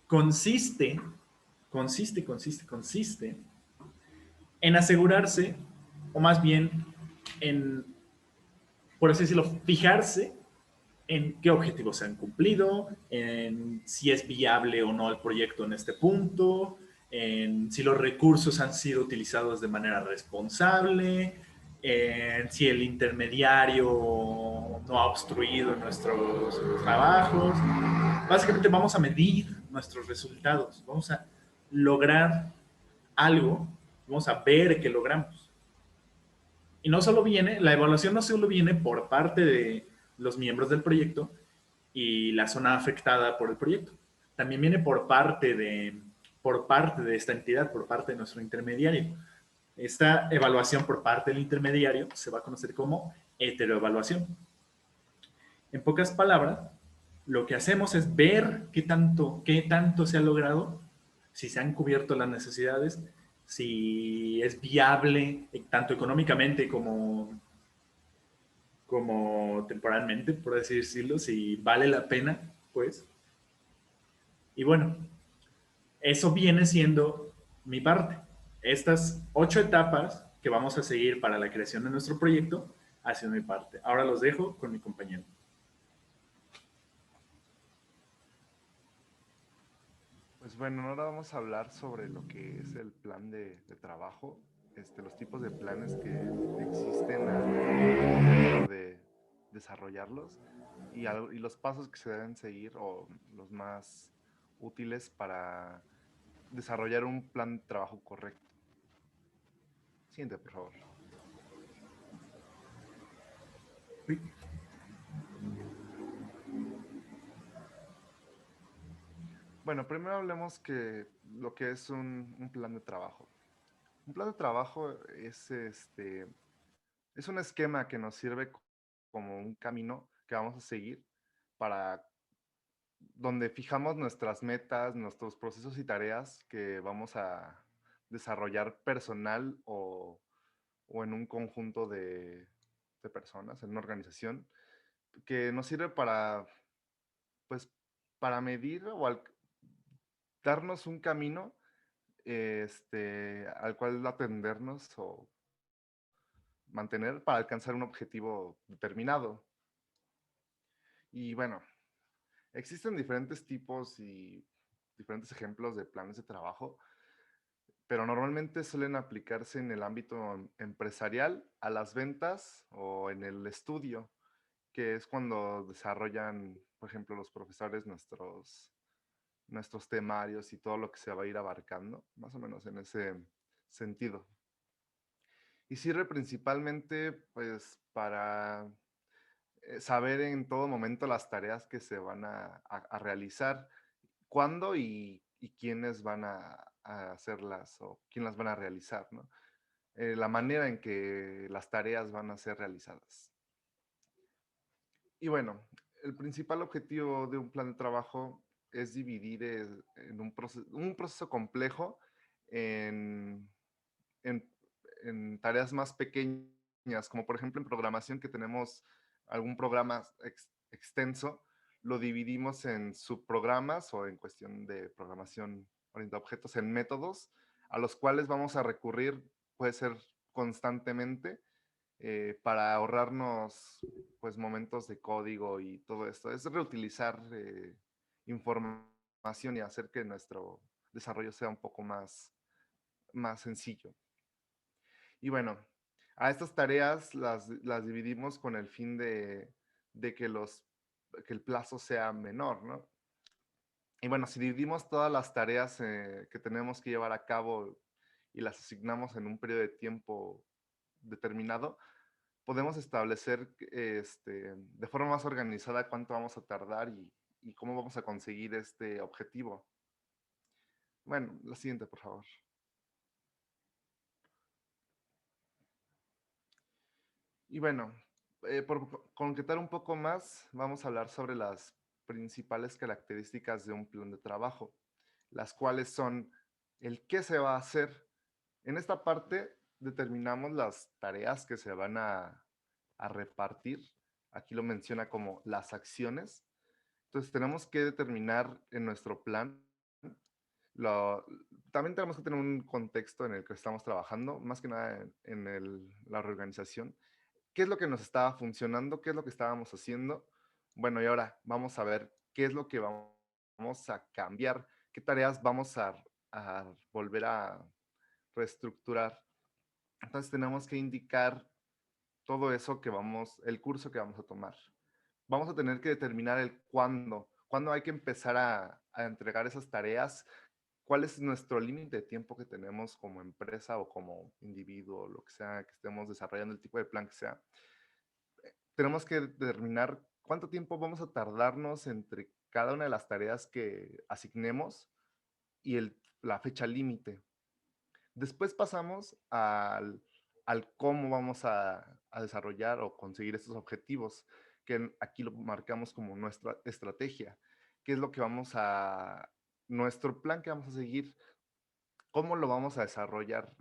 consiste en asegurarse, o más bien en por así decirlo, fijarse en qué objetivos se han cumplido, en si es viable o no el proyecto en este punto, en si los recursos han sido utilizados de manera responsable, en si el intermediario no ha obstruido nuestros trabajos. Básicamente vamos a medir nuestros resultados, vamos a lograr algo, vamos a ver que logramos. Y no solo viene, la evaluación no solo viene por parte de los miembros del proyecto y la zona afectada por el proyecto, también viene por parte de esta entidad, por parte de nuestro intermediario. Esta evaluación por parte del intermediario se va a conocer como heteroevaluación. En pocas palabras, lo que hacemos es ver qué tanto se ha logrado, si se han cubierto las necesidades, si es viable tanto económicamente como temporalmente, por así decirlo, si vale la pena, pues. Y bueno, eso viene siendo mi parte. Estas 8 etapas que vamos a seguir para la creación de nuestro proyecto ha sido mi parte. Ahora los dejo con mi compañero. Pues bueno, ahora vamos a hablar sobre lo que es el plan de trabajo, los tipos de planes que existen al momento de desarrollarlos y los pasos que se deben seguir o los más útiles para desarrollar un plan de trabajo correcto. Siguiente, por favor. Bueno, primero hablemos que lo que es un plan de trabajo. Un plan de trabajo es un esquema que nos sirve como un camino que vamos a seguir para donde fijamos nuestras metas, nuestros procesos y tareas que vamos a desarrollar personal o en un conjunto de personas, en una organización, que nos sirve para, pues, para medir darnos un camino al cual atendernos o mantener para alcanzar un objetivo determinado. Y bueno, existen diferentes tipos y diferentes ejemplos de planes de trabajo, pero normalmente suelen aplicarse en el ámbito empresarial, a las ventas o en el estudio, que es cuando desarrollan, por ejemplo, los profesores nuestros temarios y todo lo que se va a ir abarcando, más o menos en ese sentido. Y sirve principalmente pues para saber en todo momento las tareas que se van a realizar, cuándo y quiénes van a hacerlas o quién las van a realizar, ¿no? La manera en que las tareas van a ser realizadas. Y bueno, el principal objetivo de un plan de trabajo es dividir en un proceso complejo en, en en tareas más pequeñas, como por ejemplo en programación que tenemos algún programa extenso, lo dividimos en subprogramas o en cuestión de programación orientada a objetos, en métodos a los cuales vamos a recurrir, puede ser constantemente, para ahorrarnos pues momentos de código y todo esto. Es reutilizar información y hacer que nuestro desarrollo sea un poco más sencillo. Y bueno, a estas tareas las dividimos con el fin de que el plazo sea menor, ¿no? Y bueno, si dividimos todas las tareas que tenemos que llevar a cabo y las asignamos en un periodo de tiempo determinado, podemos establecer de forma más organizada cuánto vamos a tardar y cómo vamos a conseguir este objetivo. Bueno, la siguiente, por favor. Y bueno, por concretar un poco más, vamos a hablar sobre las principales características de un plan de trabajo, las cuales son el qué se va a hacer. En esta parte determinamos las tareas que se van a repartir. Aquí lo menciona como las acciones. Entonces tenemos que determinar en nuestro plan. Lo, también tenemos que tener un contexto en el que estamos trabajando, más que nada en la reorganización qué es lo que nos estaba funcionando, qué es lo que estábamos haciendo. Bueno, y ahora vamos a ver qué es lo que vamos a cambiar, qué tareas vamos a volver a reestructurar. Entonces tenemos que indicar todo eso que el curso que vamos a tomar. Vamos a tener que determinar el cuándo hay que empezar a entregar esas tareas, cuál es nuestro límite de tiempo que tenemos como empresa o como individuo, lo que sea, que estemos desarrollando el tipo de plan que sea. Tenemos que determinar cuánto tiempo vamos a tardarnos entre cada una de las tareas que asignemos y la fecha límite. Después pasamos al cómo vamos a desarrollar o conseguir estos objetivos, que aquí lo marcamos como nuestra estrategia, qué es lo que nuestro plan que vamos a seguir, cómo lo vamos a desarrollar.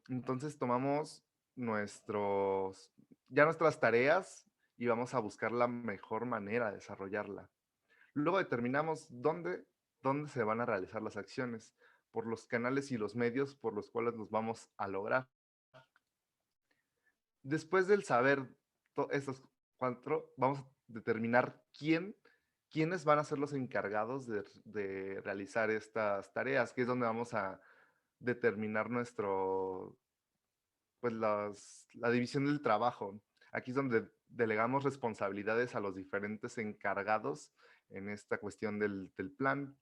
Entonces tomamos ya nuestras tareas y vamos a buscar la mejor manera de desarrollarla. Luego determinamos dónde se van a realizar las acciones, por los canales y los medios por los cuales los vamos a lograr. Después del saber estos cuatro, vamos a determinar quiénes van a ser los encargados de realizar estas tareas, que es donde vamos a determinar la división del trabajo. Aquí es donde delegamos responsabilidades a los diferentes encargados en esta cuestión del plan.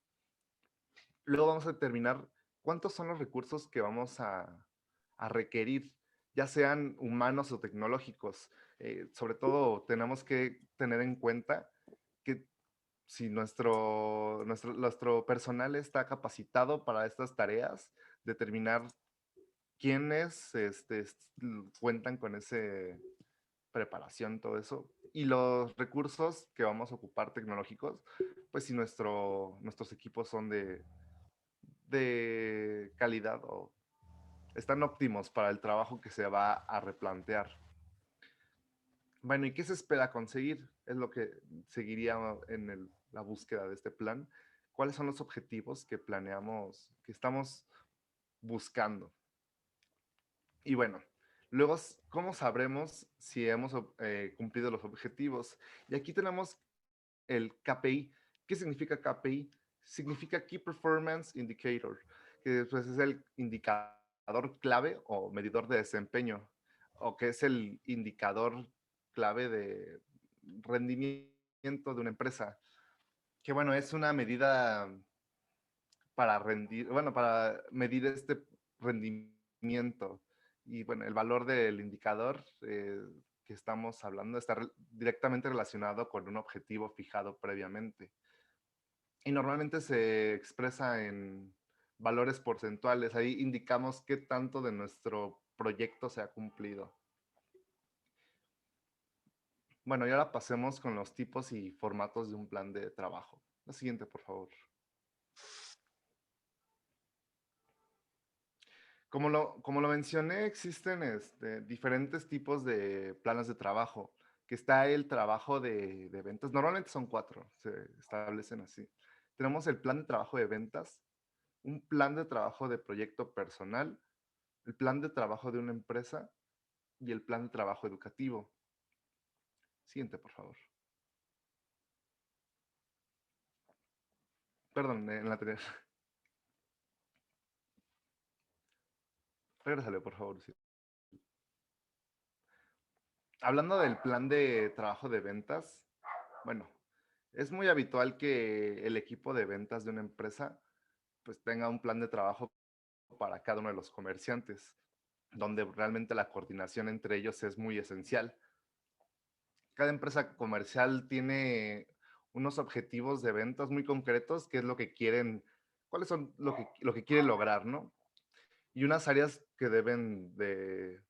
Luego vamos a determinar cuántos son los recursos que vamos a requerir, ya sean humanos o tecnológicos. Sobre todo tenemos que tener en cuenta que si nuestro personal está capacitado para estas tareas, determinar quiénes cuentan con esa preparación, todo eso. Y los recursos que vamos a ocupar tecnológicos, pues si nuestros equipos son de calidad o están óptimos para el trabajo que se va a replantear. Bueno, ¿y qué se espera conseguir? Es lo que seguiría en la búsqueda de este plan. ¿Cuáles son los objetivos que planeamos, que estamos buscando? Y bueno, luego, ¿cómo sabremos si hemos cumplido los objetivos? Y aquí tenemos el KPI. ¿Qué significa KPI? Significa Key Performance Indicator, que pues, es el indicador clave o medidor de desempeño, o que es el indicador clave de rendimiento de una empresa. Que bueno, es una medida para medir este rendimiento. Y bueno, el valor del indicador que estamos hablando está directamente relacionado con un objetivo fijado previamente. Y normalmente se expresa en valores porcentuales. Ahí indicamos qué tanto de nuestro proyecto se ha cumplido. Bueno, y ahora pasemos con los tipos y formatos de un plan de trabajo. La siguiente, por favor. Como lo mencioné, existen diferentes tipos de planes de trabajo, que está el trabajo de ventas. Normalmente son 4, se establecen así. Tenemos el plan de trabajo de ventas, un plan de trabajo de proyecto personal, el plan de trabajo de una empresa y el plan de trabajo educativo. Siguiente, por favor. Perdón, en la anterior. Regrésale, por favor. Sí. Hablando del plan de trabajo de ventas, bueno, es muy habitual que el equipo de ventas de una empresa pues tenga un plan de trabajo para cada uno de los comerciantes, donde realmente la coordinación entre ellos es muy esencial. Cada empresa comercial tiene unos objetivos de ventas muy concretos, qué es lo que quieren, cuáles son lo que quieren lograr, ¿no? Y unas áreas que deben de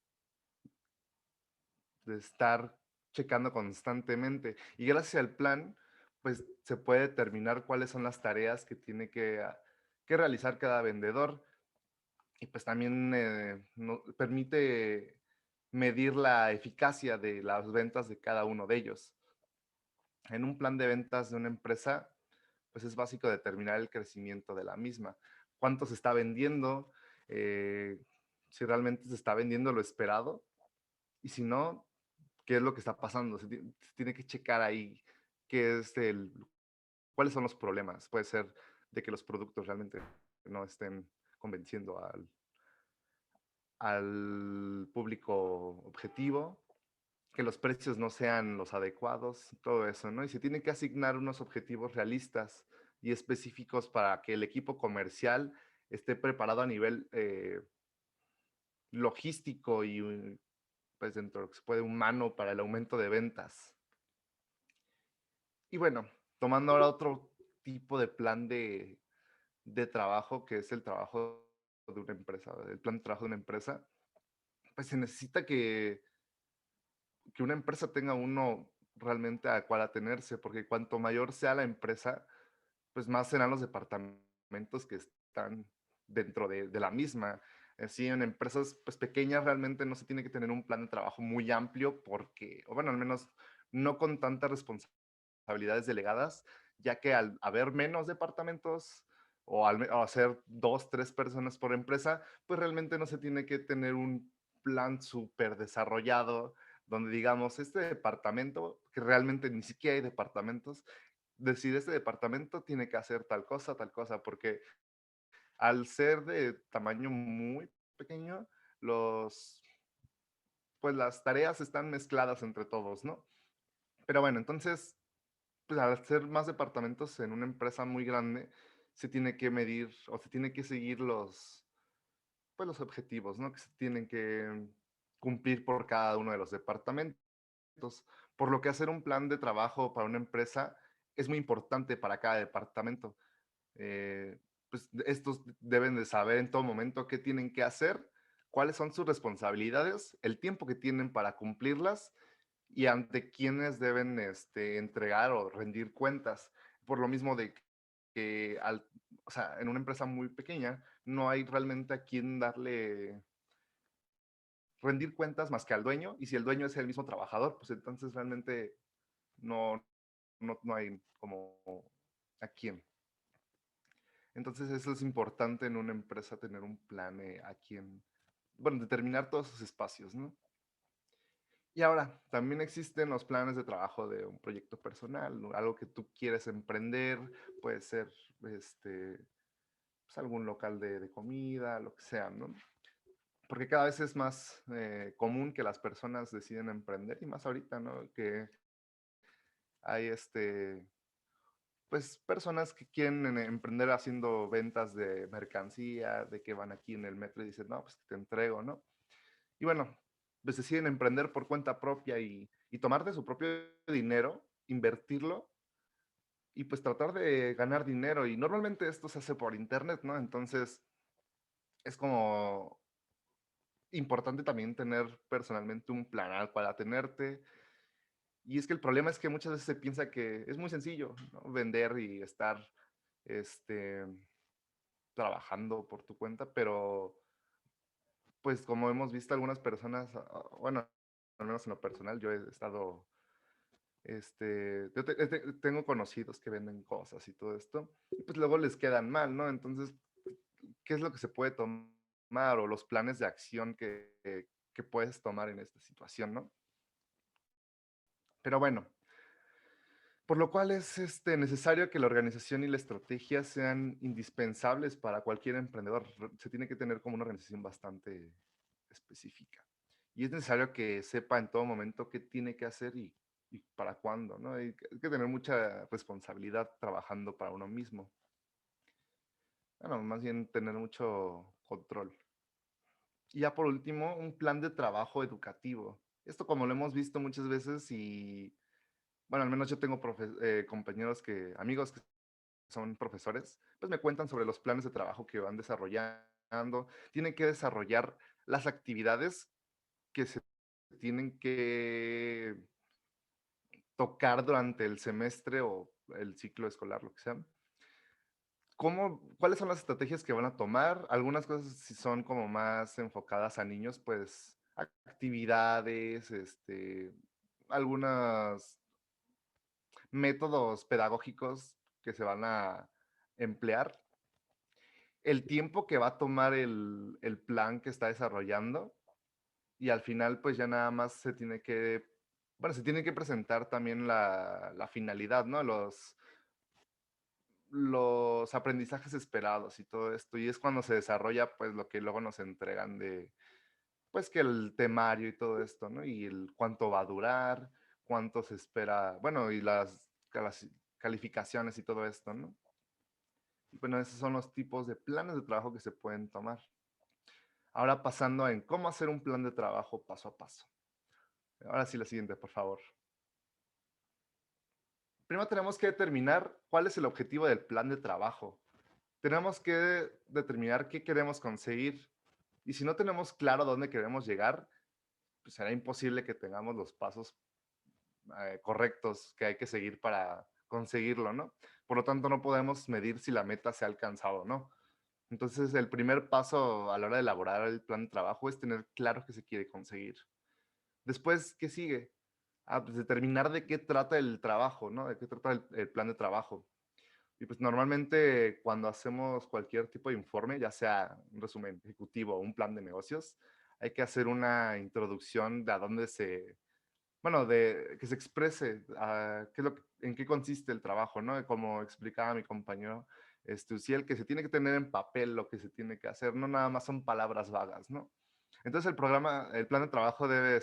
estar checando constantemente. Y gracias al plan, pues se puede determinar cuáles son las tareas que tiene que realizar cada vendedor. Y pues también permite medir la eficacia de las ventas de cada uno de ellos. En un plan de ventas de una empresa, pues es básico determinar el crecimiento de la misma. Cuánto se está vendiendo, si realmente se está vendiendo lo esperado Y si no, ¿qué es lo que está pasando? Se tiene que checar ahí qué es cuáles son los problemas. Puede ser de que los productos realmente no estén convenciendo al público objetivo, que los precios no sean los adecuados, todo eso, ¿no? Y se tiene que asignar unos objetivos realistas y específicos para que el equipo comercial esté preparado a nivel logístico y pues dentro de lo que se puede humano para el aumento de ventas. Y bueno, tomando ahora otro tipo de plan de trabajo, que es el trabajo de una empresa, el plan de trabajo de una empresa, pues se necesita que una empresa tenga uno realmente al cual atenerse, porque cuanto mayor sea la empresa, pues más serán los departamentos que están dentro de la misma. Así en empresas pues, pequeñas realmente no se tiene que tener un plan de trabajo muy amplio porque, o bueno, al menos no con tantas responsabilidades delegadas, ya que al haber menos departamentos o hacer 2, 3 personas por empresa, pues realmente no se tiene que tener un plan súper desarrollado donde digamos, este departamento, que realmente ni siquiera hay departamentos, decir, este departamento tiene que hacer tal cosa, porque al ser de tamaño muy pequeño, pues las tareas están mezcladas entre todos, ¿no? Pero bueno, entonces, pues al ser más departamentos en una empresa muy grande, se tiene que medir o se tiene que seguir pues los objetivos, ¿no? Que se tienen que cumplir por cada uno de los departamentos. Por lo que hacer un plan de trabajo para una empresa es muy importante para cada departamento. Pues estos deben de saber en todo momento qué tienen que hacer, cuáles son sus responsabilidades, el tiempo que tienen para cumplirlas y ante quiénes deben entregar o rendir cuentas. Por lo mismo de que o sea, en una empresa muy pequeña no hay realmente a quién rendir cuentas más que al dueño, y si el dueño es el mismo trabajador, pues entonces realmente no, no hay como a quién. Entonces eso es importante en una empresa, tener un plan a quién, bueno, determinar todos sus espacios, ¿no? Y ahora, también existen los planes de trabajo de un proyecto personal, ¿no? Algo que tú quieres emprender, puede ser pues algún local de comida, lo que sea, ¿no? Porque cada vez es más común que las personas deciden emprender, y más ahorita, ¿no? Que hay pues personas que quieren emprender haciendo ventas de mercancía, de que van aquí en el metro y dicen, no, pues te entrego, ¿no? Y bueno, pues deciden emprender por cuenta propia y tomar de su propio dinero, invertirlo y pues tratar de ganar dinero. Y normalmente esto se hace por internet, ¿no? Entonces es como importante también tener personalmente un plan al cual atenerte. Y es que el problema es que muchas veces se piensa que es muy sencillo, ¿no? Vender y estar este, trabajando por tu cuenta, pero pues como hemos visto algunas personas, bueno, al menos en lo personal, yo he estado, tengo conocidos que venden cosas y todo esto, y pues luego les quedan mal, ¿no? Entonces, ¿qué es lo que se puede tomar o los planes de acción que puedes tomar en esta situación, ¿no? Pero bueno, por lo cual es necesario que la organización y la estrategia sean indispensables para cualquier emprendedor. Se tiene que tener como una organización bastante específica. Y es necesario que sepa en todo momento qué tiene que hacer y para cuándo, ¿no? Hay que tener mucha responsabilidad trabajando para uno mismo. Bueno, más bien tener mucho control. Y ya por último, un plan de trabajo educativo. Esto como lo hemos visto muchas veces y, bueno, al menos yo tengo compañeros amigos que son profesores, pues me cuentan sobre los planes de trabajo que van desarrollando. Tienen que desarrollar las actividades que se tienen que tocar durante el semestre o el ciclo escolar, lo que sea. ¿Cuáles son las estrategias que van a tomar? Algunas cosas si son como más enfocadas a niños, pues actividades, algunos métodos pedagógicos que se van a emplear, el tiempo que va a tomar el plan que está desarrollando y al final pues ya nada más se tiene que, bueno, se tiene que presentar también la finalidad, ¿no? Los aprendizajes esperados y todo esto, y es cuando se desarrolla pues lo que luego nos entregan de, pues que el temario y todo esto, ¿no? Y el cuánto va a durar, cuánto se espera, bueno, y las calificaciones y todo esto, ¿no? Y bueno, esos son los tipos de planes de trabajo que se pueden tomar. Ahora pasando en cómo hacer un plan de trabajo paso a paso. Ahora sí, la siguiente, por favor. Primero tenemos que determinar cuál es el objetivo del plan de trabajo. Tenemos que determinar qué queremos conseguir. Y si no tenemos claro dónde queremos llegar, pues será imposible que tengamos los pasos correctos que hay que seguir para conseguirlo, ¿no? Por lo tanto, no podemos medir si la meta se ha alcanzado o no. Entonces, el primer paso a la hora de elaborar el plan de trabajo es tener claro qué se quiere conseguir. Después, ¿qué sigue? Pues determinar de qué trata el trabajo, ¿no? De qué trata el plan de trabajo. Y pues normalmente cuando hacemos cualquier tipo de informe, ya sea un resumen ejecutivo o un plan de negocios, hay que hacer una introducción de a dónde bueno, de que se exprese qué es en qué consiste el trabajo, ¿no? Como explicaba mi compañero Uciel, que se tiene que tener en papel lo que se tiene que hacer, no nada más son palabras vagas, ¿no? Entonces el plan de trabajo debe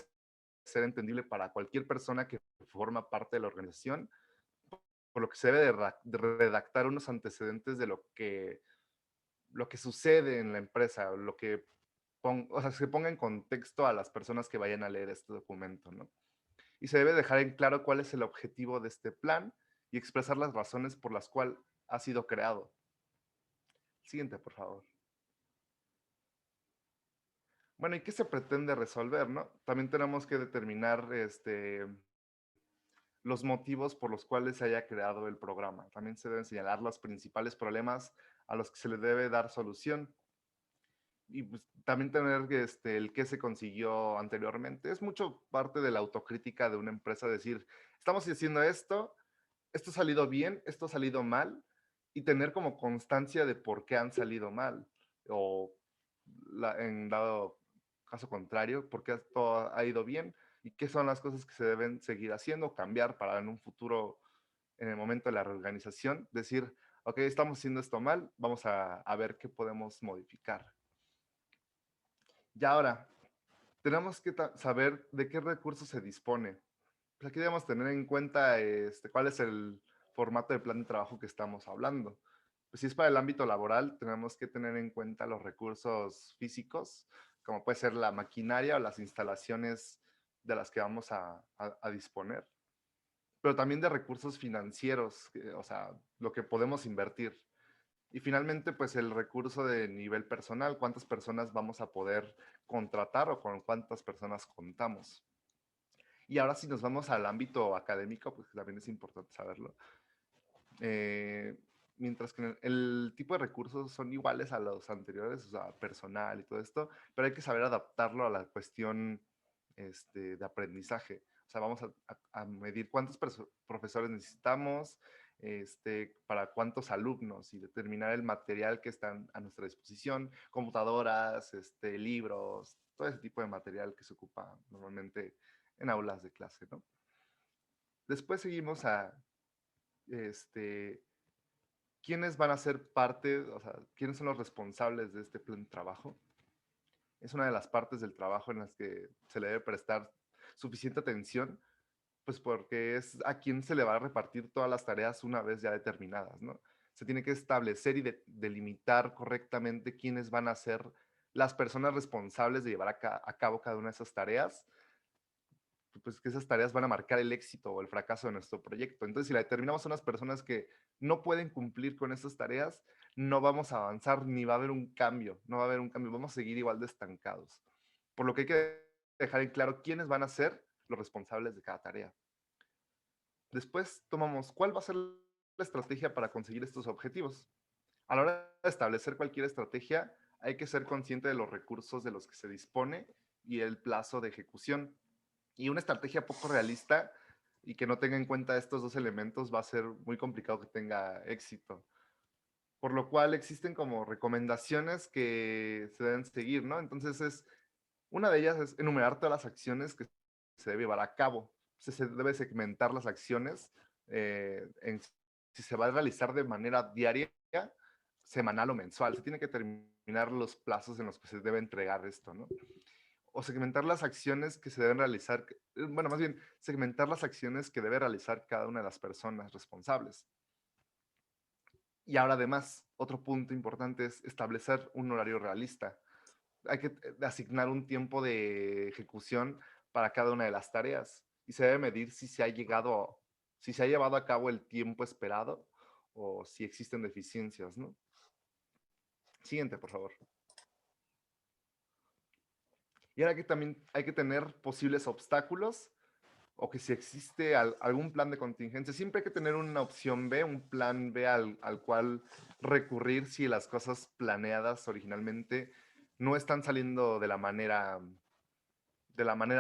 ser entendible para cualquier persona que forma parte de la organización, por lo que se debe de redactar unos antecedentes de lo que sucede en la empresa, o sea, se ponga en contexto a las personas que vayan a leer este documento, ¿no? Y se debe dejar en claro cuál es el objetivo de este plan y expresar las razones por las cuales ha sido creado. Siguiente, por favor. Bueno, ¿y qué se pretende resolver, no? También tenemos que determinar los motivos por los cuales se haya creado el programa. También se deben señalar los principales problemas a los que se le debe dar solución. Y pues, también tener el qué se consiguió anteriormente. Es mucho parte de la autocrítica de una empresa decir, estamos haciendo esto ha salido bien, esto ha salido mal, y tener como constancia de por qué han salido mal, o en dado caso contrario, por qué todo ha ido bien, y qué son las cosas que se deben seguir haciendo, cambiar para en un futuro, en el momento de la reorganización, decir, ok, estamos haciendo esto mal, vamos a ver qué podemos modificar. Y ahora, tenemos que saber de qué recursos se dispone. Pues aquí debemos tener en cuenta cuál es el formato de plan de trabajo que estamos hablando. Pues si es para el ámbito laboral, tenemos que tener en cuenta los recursos físicos, como puede ser la maquinaria o las instalaciones de las que vamos a disponer, pero también de recursos financieros, o sea, lo que podemos invertir. Y finalmente, pues el recurso de nivel personal, cuántas personas vamos a poder contratar o con cuántas personas contamos. Y ahora si nos vamos al ámbito académico, pues también es importante saberlo. Mientras que el tipo de recursos son iguales a los anteriores, o sea, personal y todo esto, pero hay que saber adaptarlo a la cuestión de aprendizaje. O sea, vamos a medir cuántos profesores necesitamos, para cuántos alumnos y determinar el material que están a nuestra disposición, computadoras, libros, todo ese tipo de material que se ocupa normalmente en aulas de clase, ¿no? Después seguimos quiénes van a ser parte, o sea, quiénes son los responsables de este plan de trabajo. Es una de las partes del trabajo en las que se le debe prestar suficiente atención, pues porque es a quién se le va a repartir todas las tareas una vez ya determinadas, ¿no? Se tiene que establecer y delimitar correctamente quiénes van a ser las personas responsables de llevar a cabo cada una de esas tareas, pues que esas tareas van a marcar el éxito o el fracaso de nuestro proyecto. Entonces, si la determinamos a unas personas que no pueden cumplir con esas tareas, no vamos a avanzar ni va a haber un cambio, no va a haber un cambio, vamos a seguir igual de estancados. Por lo que hay que dejar en claro quiénes van a ser los responsables de cada tarea. Después tomamos cuál va a ser la estrategia para conseguir estos objetivos. A la hora de establecer cualquier estrategia, hay que ser consciente de los recursos de los que se dispone y el plazo de ejecución. Y una estrategia poco realista y que no tenga en cuenta estos dos elementos va a ser muy complicado que tenga éxito. Por lo cual existen como recomendaciones que se deben seguir, ¿no? Entonces es Una de ellas es enumerar todas las acciones que se debe llevar a cabo. Se debe segmentar las acciones en si se va a realizar de manera diaria, semanal o mensual. Se tiene que terminar los plazos en los que se debe entregar esto, ¿no? O segmentar las acciones que se deben realizar, bueno, más bien, segmentar las acciones que debe realizar cada una de las personas responsables. Y ahora además, otro punto importante es establecer un horario realista. Hay que asignar un tiempo de ejecución para cada una de las tareas y se debe medir si se ha llevado a cabo el tiempo esperado o si existen deficiencias, ¿no? Siguiente, por favor. Y ahora que también hay que tener posibles obstáculos o que si existe algún plan de contingencia, siempre hay que tener una opción B, un plan B al cual recurrir si las cosas planeadas originalmente no están saliendo de la manera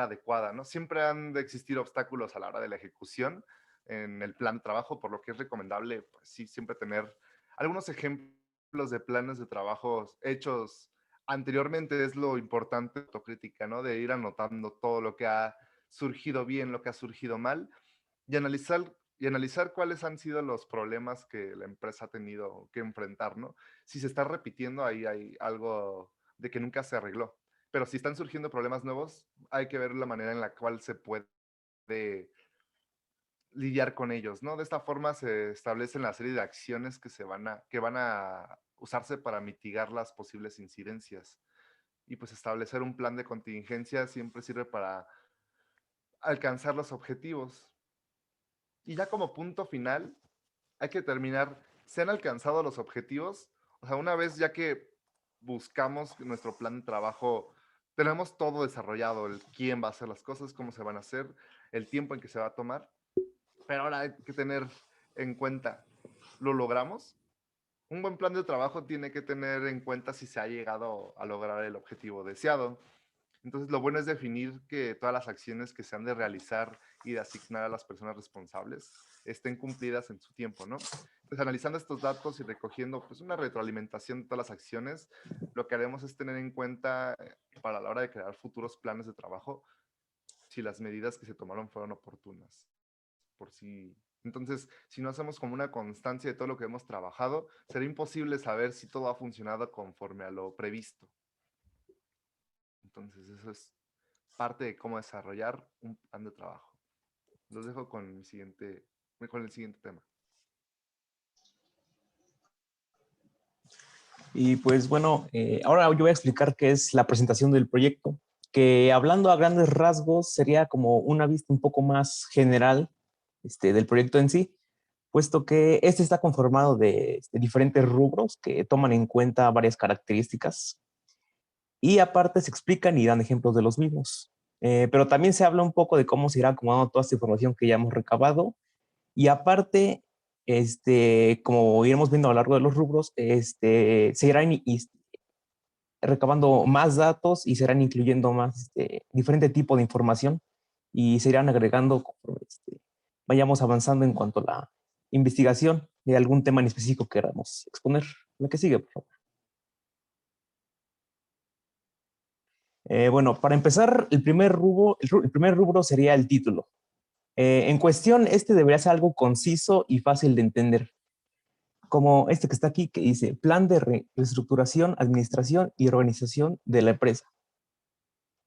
adecuada, ¿no? Siempre han de existir obstáculos a la hora de la ejecución en el plan de trabajo, por lo que es recomendable, pues sí, siempre tener algunos ejemplos de planes de trabajo hechos anteriormente. Es lo importante, autocrítica, ¿no? De ir anotando todo lo que ha surgido bien, lo que ha surgido mal y analizar cuáles han sido los problemas que la empresa ha tenido que enfrentar, ¿no? Si se está repitiendo, ahí hay algo de que nunca se arregló. Pero si están surgiendo problemas nuevos, hay que ver la manera en la cual se puede lidiar con ellos, ¿no? De esta forma se establecen la serie de acciones que van a usarse para mitigar las posibles incidencias. Y pues establecer un plan de contingencia siempre sirve para alcanzar los objetivos. Y ya como punto final, hay que determinar, ¿se han alcanzado los objetivos? O sea, una vez ya que buscamos nuestro plan de trabajo, tenemos todo desarrollado, el quién va a hacer las cosas, cómo se van a hacer, el tiempo en que se va a tomar. Pero ahora hay que tener en cuenta, ¿lo logramos? Un buen plan de trabajo tiene que tener en cuenta si se ha llegado a lograr el objetivo deseado. Entonces, lo bueno es definir que todas las acciones que se han de realizar y de asignar a las personas responsables estén cumplidas en su tiempo, ¿no? Pues analizando estos datos y recogiendo pues una retroalimentación de todas las acciones, lo que haremos es tener en cuenta para la hora de crear futuros planes de trabajo si las medidas que se tomaron fueron oportunas. Entonces, si no hacemos como una constancia de todo lo que hemos trabajado, será imposible saber si todo ha funcionado conforme a lo previsto. Entonces, eso es parte de cómo desarrollar un plan de trabajo. Los dejo con el siguiente tema. Y pues bueno, ahora yo voy a explicar qué es la presentación del proyecto, que hablando a grandes rasgos sería como una vista un poco más general del proyecto en sí, puesto que este está conformado de diferentes rubros que toman en cuenta varias características y aparte se explican y dan ejemplos de los mismos. Pero también se habla un poco de cómo se irá acomodando toda esta información que ya hemos recabado y aparte, como iremos viendo a lo largo de los rubros, se irán recabando más datos y se irán incluyendo más diferente tipo de información y se irán agregando conforme vayamos avanzando en cuanto a la investigación de algún tema en específico que queramos exponer. La que sigue, por favor. Bueno, para empezar, el primer rubro sería el título. En cuestión, debería ser algo conciso y fácil de entender, como este que está aquí, que dice Plan de Reestructuración, Administración y Organización de la Empresa.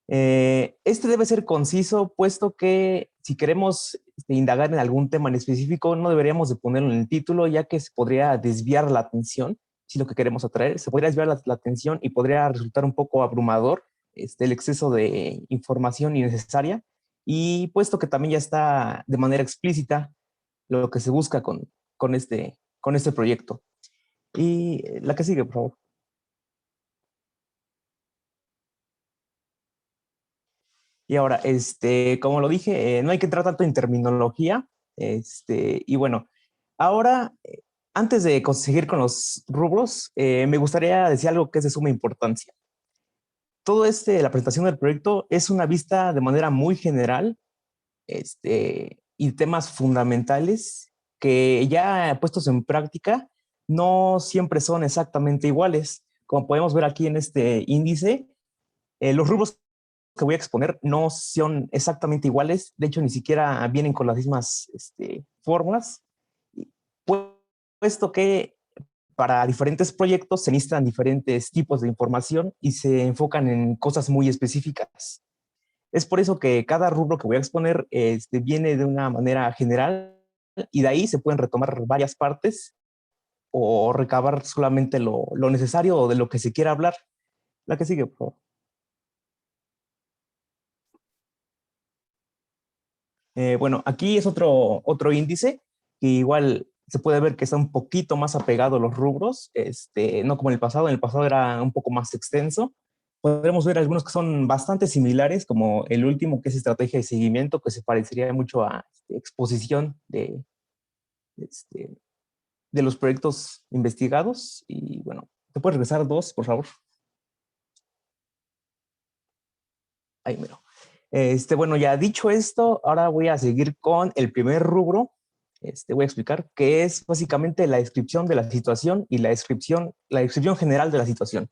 Debe ser conciso, puesto que si queremos indagar en algún tema en específico, no deberíamos de ponerlo en el título, ya que se podría desviar la atención, si lo que queremos atraer, se podría desviar la atención y podría resultar un poco abrumador el exceso de información innecesaria, y puesto que también ya está de manera explícita lo que se busca con este proyecto. Y la que sigue, por favor. Y ahora, como lo dije, no hay que entrar tanto en terminología. Y bueno, ahora, antes de seguir con los rubros, me gustaría decir algo que es de suma importancia. Todo la presentación del proyecto es una vista de manera muy general, y temas fundamentales que ya puestos en práctica no siempre son exactamente iguales. Como podemos ver aquí en este índice, los rubros que voy a exponer no son exactamente iguales, de hecho ni siquiera vienen con las mismas formas, puesto que para diferentes proyectos se necesitan diferentes tipos de información y se enfocan en cosas muy específicas. Es por eso que cada rubro que voy a exponer viene de una manera general y de ahí se pueden retomar varias partes o recabar solamente lo necesario o de lo que se quiera hablar. La que sigue, por favor. Bueno, aquí es otro índice que igual se puede ver que está un poquito más apegado a los rubros, no como en el pasado era un poco más extenso. Podremos ver algunos que son bastante similares, como el último que es estrategia de seguimiento, que se parecería mucho a exposición de los proyectos investigados. Y bueno, ¿te puedes regresar dos, por favor? Ahí mero. Bueno, ya dicho esto, ahora voy a seguir con el primer rubro. Voy a explicar que es básicamente la descripción de la situación y la descripción general de la situación.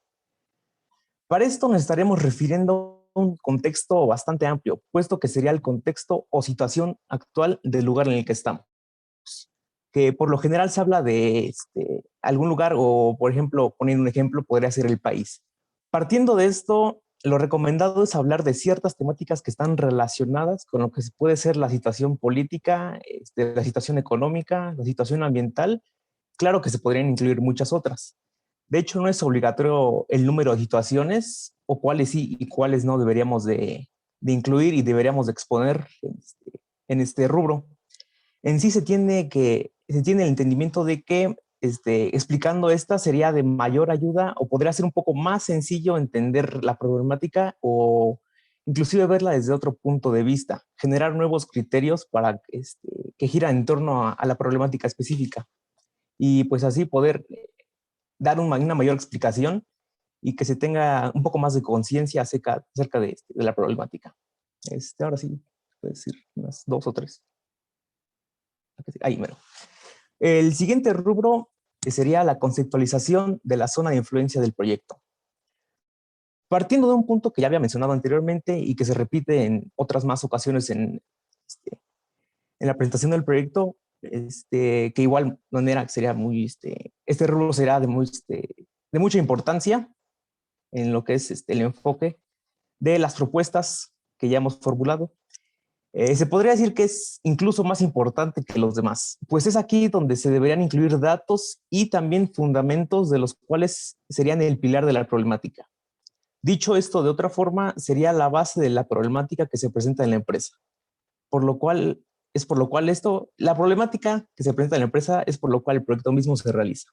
Para esto nos estaremos refiriendo a un contexto bastante amplio, puesto que sería el contexto o situación actual del lugar en el que estamos. Que por lo general se habla de algún lugar o, por ejemplo, poniendo un ejemplo, podría ser el país. Partiendo de esto, lo recomendado es hablar de ciertas temáticas que están relacionadas con lo que puede ser la situación política, la situación económica, la situación ambiental. Claro que se podrían incluir muchas otras. De hecho, no es obligatorio el número de situaciones o cuáles sí y cuáles no deberíamos de incluir y deberíamos de exponer en este rubro. En sí se tiene el entendimiento de que explicando esta sería de mayor ayuda o podría ser un poco más sencillo entender la problemática o inclusive verla desde otro punto de vista, generar nuevos criterios para que giran en torno a la problemática específica y pues así poder dar una mayor explicación y que se tenga un poco más de conciencia acerca de la problemática. Ahora sí, puedo decir unas dos o tres. Ahí mero. El siguiente rubro sería la conceptualización de la zona de influencia del proyecto. Partiendo de un punto que ya había mencionado anteriormente y que se repite en otras más ocasiones en la presentación del proyecto, que igual manera sería muy, este rubro será de mucha importancia en lo que es el enfoque de las propuestas que ya hemos formulado. Se podría decir que es incluso más importante que los demás, pues es aquí donde se deberían incluir datos y también fundamentos de los cuales serían el pilar de la problemática. Dicho esto de otra forma, sería la base de la problemática que se presenta en la empresa. La problemática que se presenta en la empresa es por lo cual el proyecto mismo se realiza.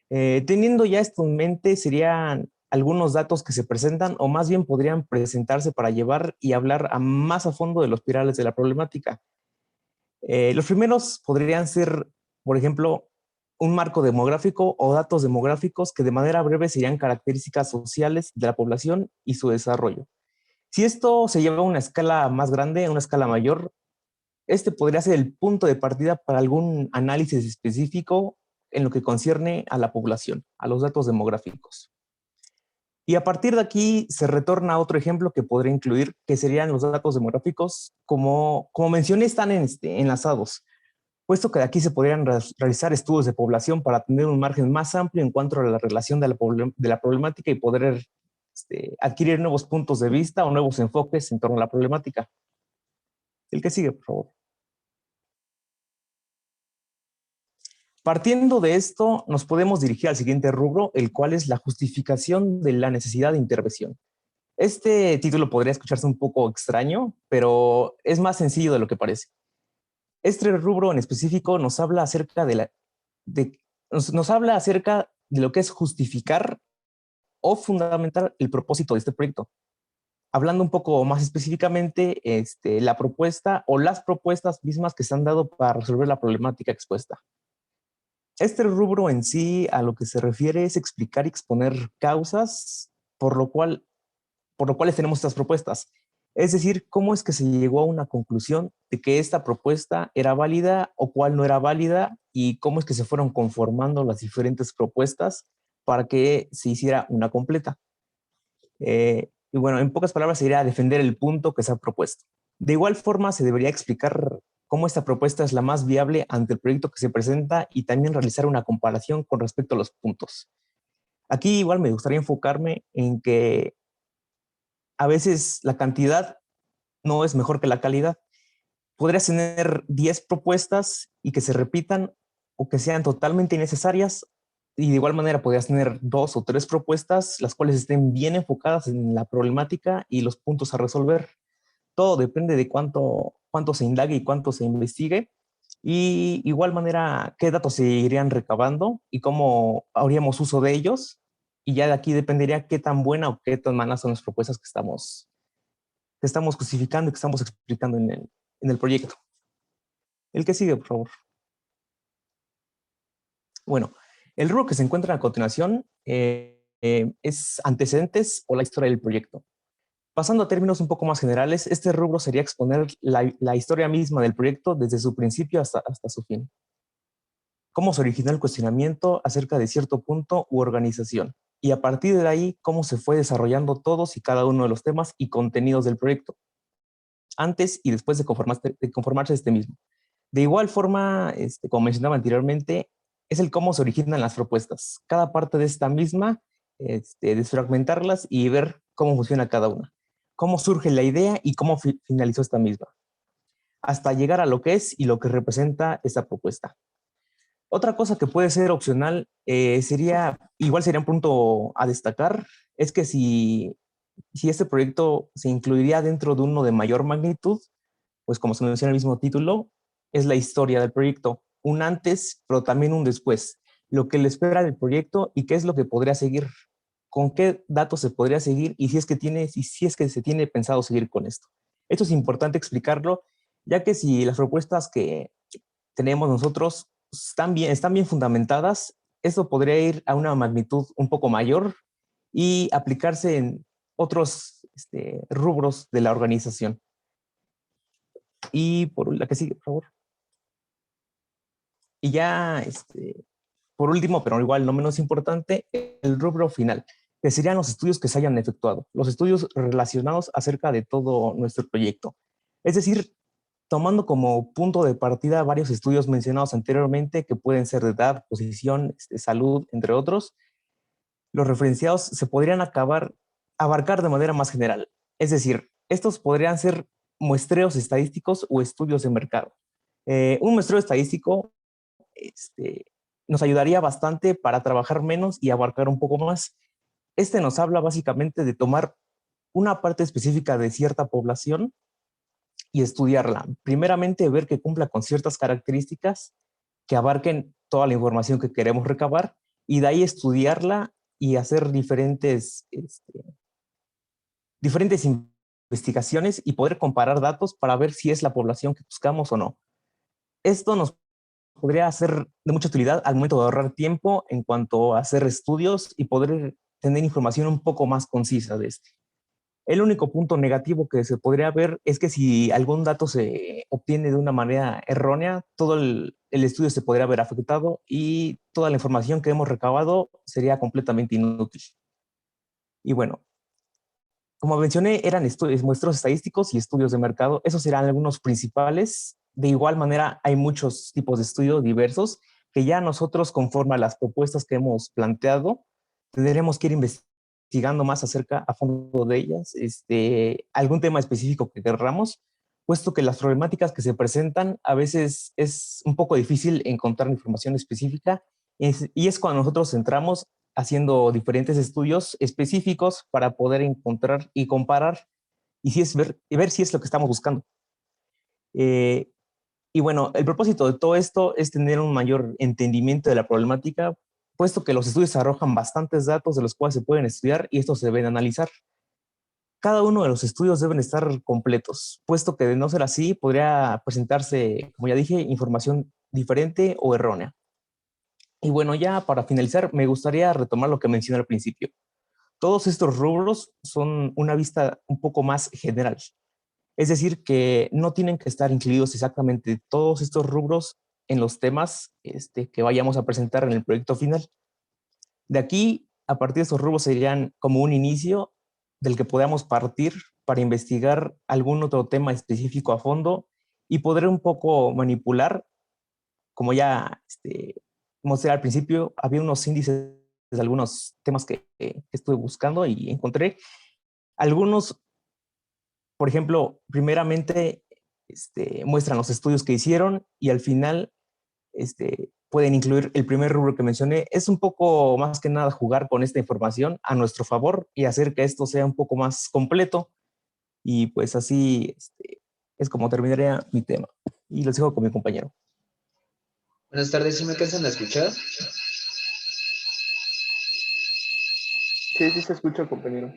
Teniendo ya esto en mente, serían algunos datos que se presentan o más bien podrían presentarse para llevar y hablar más a fondo de los pilares de la problemática. Los primeros podrían ser, por ejemplo, un marco demográfico o datos demográficos que de manera breve serían características sociales de la población y su desarrollo. Si esto se lleva a una escala más grande, a una escala mayor, este podría ser el punto de partida para algún análisis específico en lo que concierne a la población, a los datos demográficos. Y a partir de aquí se retorna a otro ejemplo que podría incluir, que serían los datos demográficos, como mencioné, están enlazados, puesto que de aquí se podrían realizar estudios de población para tener un margen más amplio en cuanto a la relación de la problemática y poder adquirir nuevos puntos de vista o nuevos enfoques en torno a la problemática. El que sigue, por favor. Partiendo de esto, nos podemos dirigir al siguiente rubro, el cual es la justificación de la necesidad de intervención. Este título podría escucharse un poco extraño, pero es más sencillo de lo que parece. Este rubro en específico nos habla acerca nos habla acerca de lo que es justificar o fundamentar el propósito de este proyecto. Hablando un poco más específicamente, la propuesta o las propuestas mismas que se han dado para resolver la problemática expuesta. Este rubro en sí a lo que se refiere es explicar y exponer causas por lo cuales tenemos estas propuestas. Es decir, cómo es que se llegó a una conclusión de que esta propuesta era válida o cuál no era válida y cómo es que se fueron conformando las diferentes propuestas para que se hiciera una completa. Y bueno, en pocas palabras sería defender el punto que se ha propuesto. De igual forma, se debería explicar cómo esta propuesta es la más viable ante el proyecto que se presenta y también realizar una comparación con respecto a los puntos. Aquí igual me gustaría enfocarme en que a veces la cantidad no es mejor que la calidad. Podrías tener 10 propuestas y que se repitan o que sean totalmente innecesarias, y de igual manera podrías tener 2 o 3 propuestas las cuales estén bien enfocadas en la problemática y los puntos a resolver. Todo depende de cuánto se indague y cuánto se investigue, y igual manera qué datos se irían recabando y cómo haríamos uso de ellos, y ya de aquí dependería qué tan buena o qué tan mala son las propuestas que estamos justificando y que estamos explicando en el proyecto. El que sigue, por favor. Bueno, el rubro que se encuentra a continuación es antecedentes o la historia del proyecto. Pasando a términos un poco más generales, este rubro sería exponer la historia misma del proyecto desde su principio hasta su fin. Cómo se originó el cuestionamiento acerca de cierto punto u organización. Y a partir de ahí, cómo se fue desarrollando todos y cada uno de los temas y contenidos del proyecto, antes y después de conformarse este mismo. De igual forma, como mencionaba anteriormente, es el cómo se originan las propuestas. Cada parte de esta misma, desfragmentarlas y ver cómo funciona cada una. Cómo surge la idea y cómo finalizó esta misma. Hasta llegar a lo que es y lo que representa esta propuesta. Otra cosa que puede ser opcional sería un punto a destacar, es que si este proyecto se incluiría dentro de uno de mayor magnitud, pues como se menciona en el mismo título, es la historia del proyecto, un antes, pero también un después, lo que le espera del proyecto y qué es lo que podría seguir, con qué datos se podría seguir y si es que se tiene pensado seguir con esto. Esto es importante explicarlo, ya que si las propuestas que tenemos nosotros están bien fundamentadas, esto podría ir a una magnitud un poco mayor y aplicarse en otros rubros de la organización. Y por la que sigue, por favor. Y ya, por último, pero igual no menos importante, el rubro final, que serían los estudios que se hayan efectuado, los estudios relacionados acerca de todo nuestro proyecto. Es decir, tomando como punto de partida varios estudios mencionados anteriormente, que pueden ser de edad, posición, salud, entre otros, los referenciados se podrían abarcar de manera más general. Es decir, estos podrían ser muestreos estadísticos o estudios de mercado. Un muestreo estadístico nos ayudaría bastante para trabajar menos y abarcar un poco más. Nos habla básicamente de tomar una parte específica de cierta población y estudiarla. Primeramente, ver que cumpla con ciertas características que abarquen toda la información que queremos recabar, y de ahí estudiarla y hacer diferentes investigaciones y poder comparar datos para ver si es la población que buscamos o no. Esto nos podría ser de mucha utilidad al momento de ahorrar tiempo en cuanto a hacer estudios y poder tener información un poco más concisa de este. El único punto negativo que se podría ver es que si algún dato se obtiene de una manera errónea, todo el estudio se podría ver afectado y toda la información que hemos recabado sería completamente inútil. Y bueno, como mencioné, eran muestros estadísticos y estudios de mercado. Esos serán algunos principales. De igual manera, hay muchos tipos de estudios diversos que ya nosotros, conforme a las propuestas que hemos planteado, tendremos que ir investigando más a fondo de ellas, algún tema específico que querramos, puesto que las problemáticas que se presentan a veces es un poco difícil encontrar información específica, y es cuando nosotros entramos haciendo diferentes estudios específicos para poder encontrar y comparar y ver si es lo que estamos buscando. Y bueno, el propósito de todo esto es tener un mayor entendimiento de la problemática, puesto que los estudios arrojan bastantes datos de los cuales se pueden estudiar y estos se deben analizar. Cada uno de los estudios deben estar completos, puesto que de no ser así podría presentarse, como ya dije, información diferente o errónea. Y bueno, ya para finalizar, me gustaría retomar lo que mencioné al principio. Todos estos rubros son una vista un poco más general. Es decir, que no tienen que estar incluidos exactamente todos estos rubros en los temas que vayamos a presentar en el proyecto final. De aquí, a partir de estos rubros serían como un inicio del que podamos partir para investigar algún otro tema específico a fondo y poder un poco manipular, como ya mostré al principio, había unos índices de algunos temas que estuve buscando y encontré algunos. Por ejemplo, primeramente muestran los estudios que hicieron y al final pueden incluir el primer rubro que mencioné. Es un poco más que nada jugar con esta información a nuestro favor y hacer que esto sea un poco más completo. Y pues así es como terminaría mi tema. Y los dejo con mi compañero. Buenas tardes, ¿sí me alcanzan a escuchar? Sí, sí se escucha, compañero.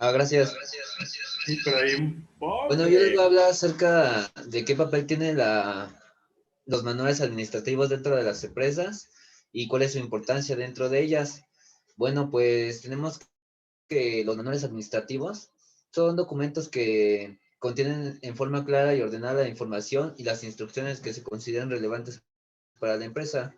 Gracias. Sí, pero hay un poco Bueno, yo les voy a hablar acerca de qué papel tienen los manuales administrativos dentro de las empresas y cuál es su importancia dentro de ellas. Bueno, pues tenemos que los manuales administrativos son documentos que contienen en forma clara y ordenada la información y las instrucciones que se consideran relevantes para la empresa.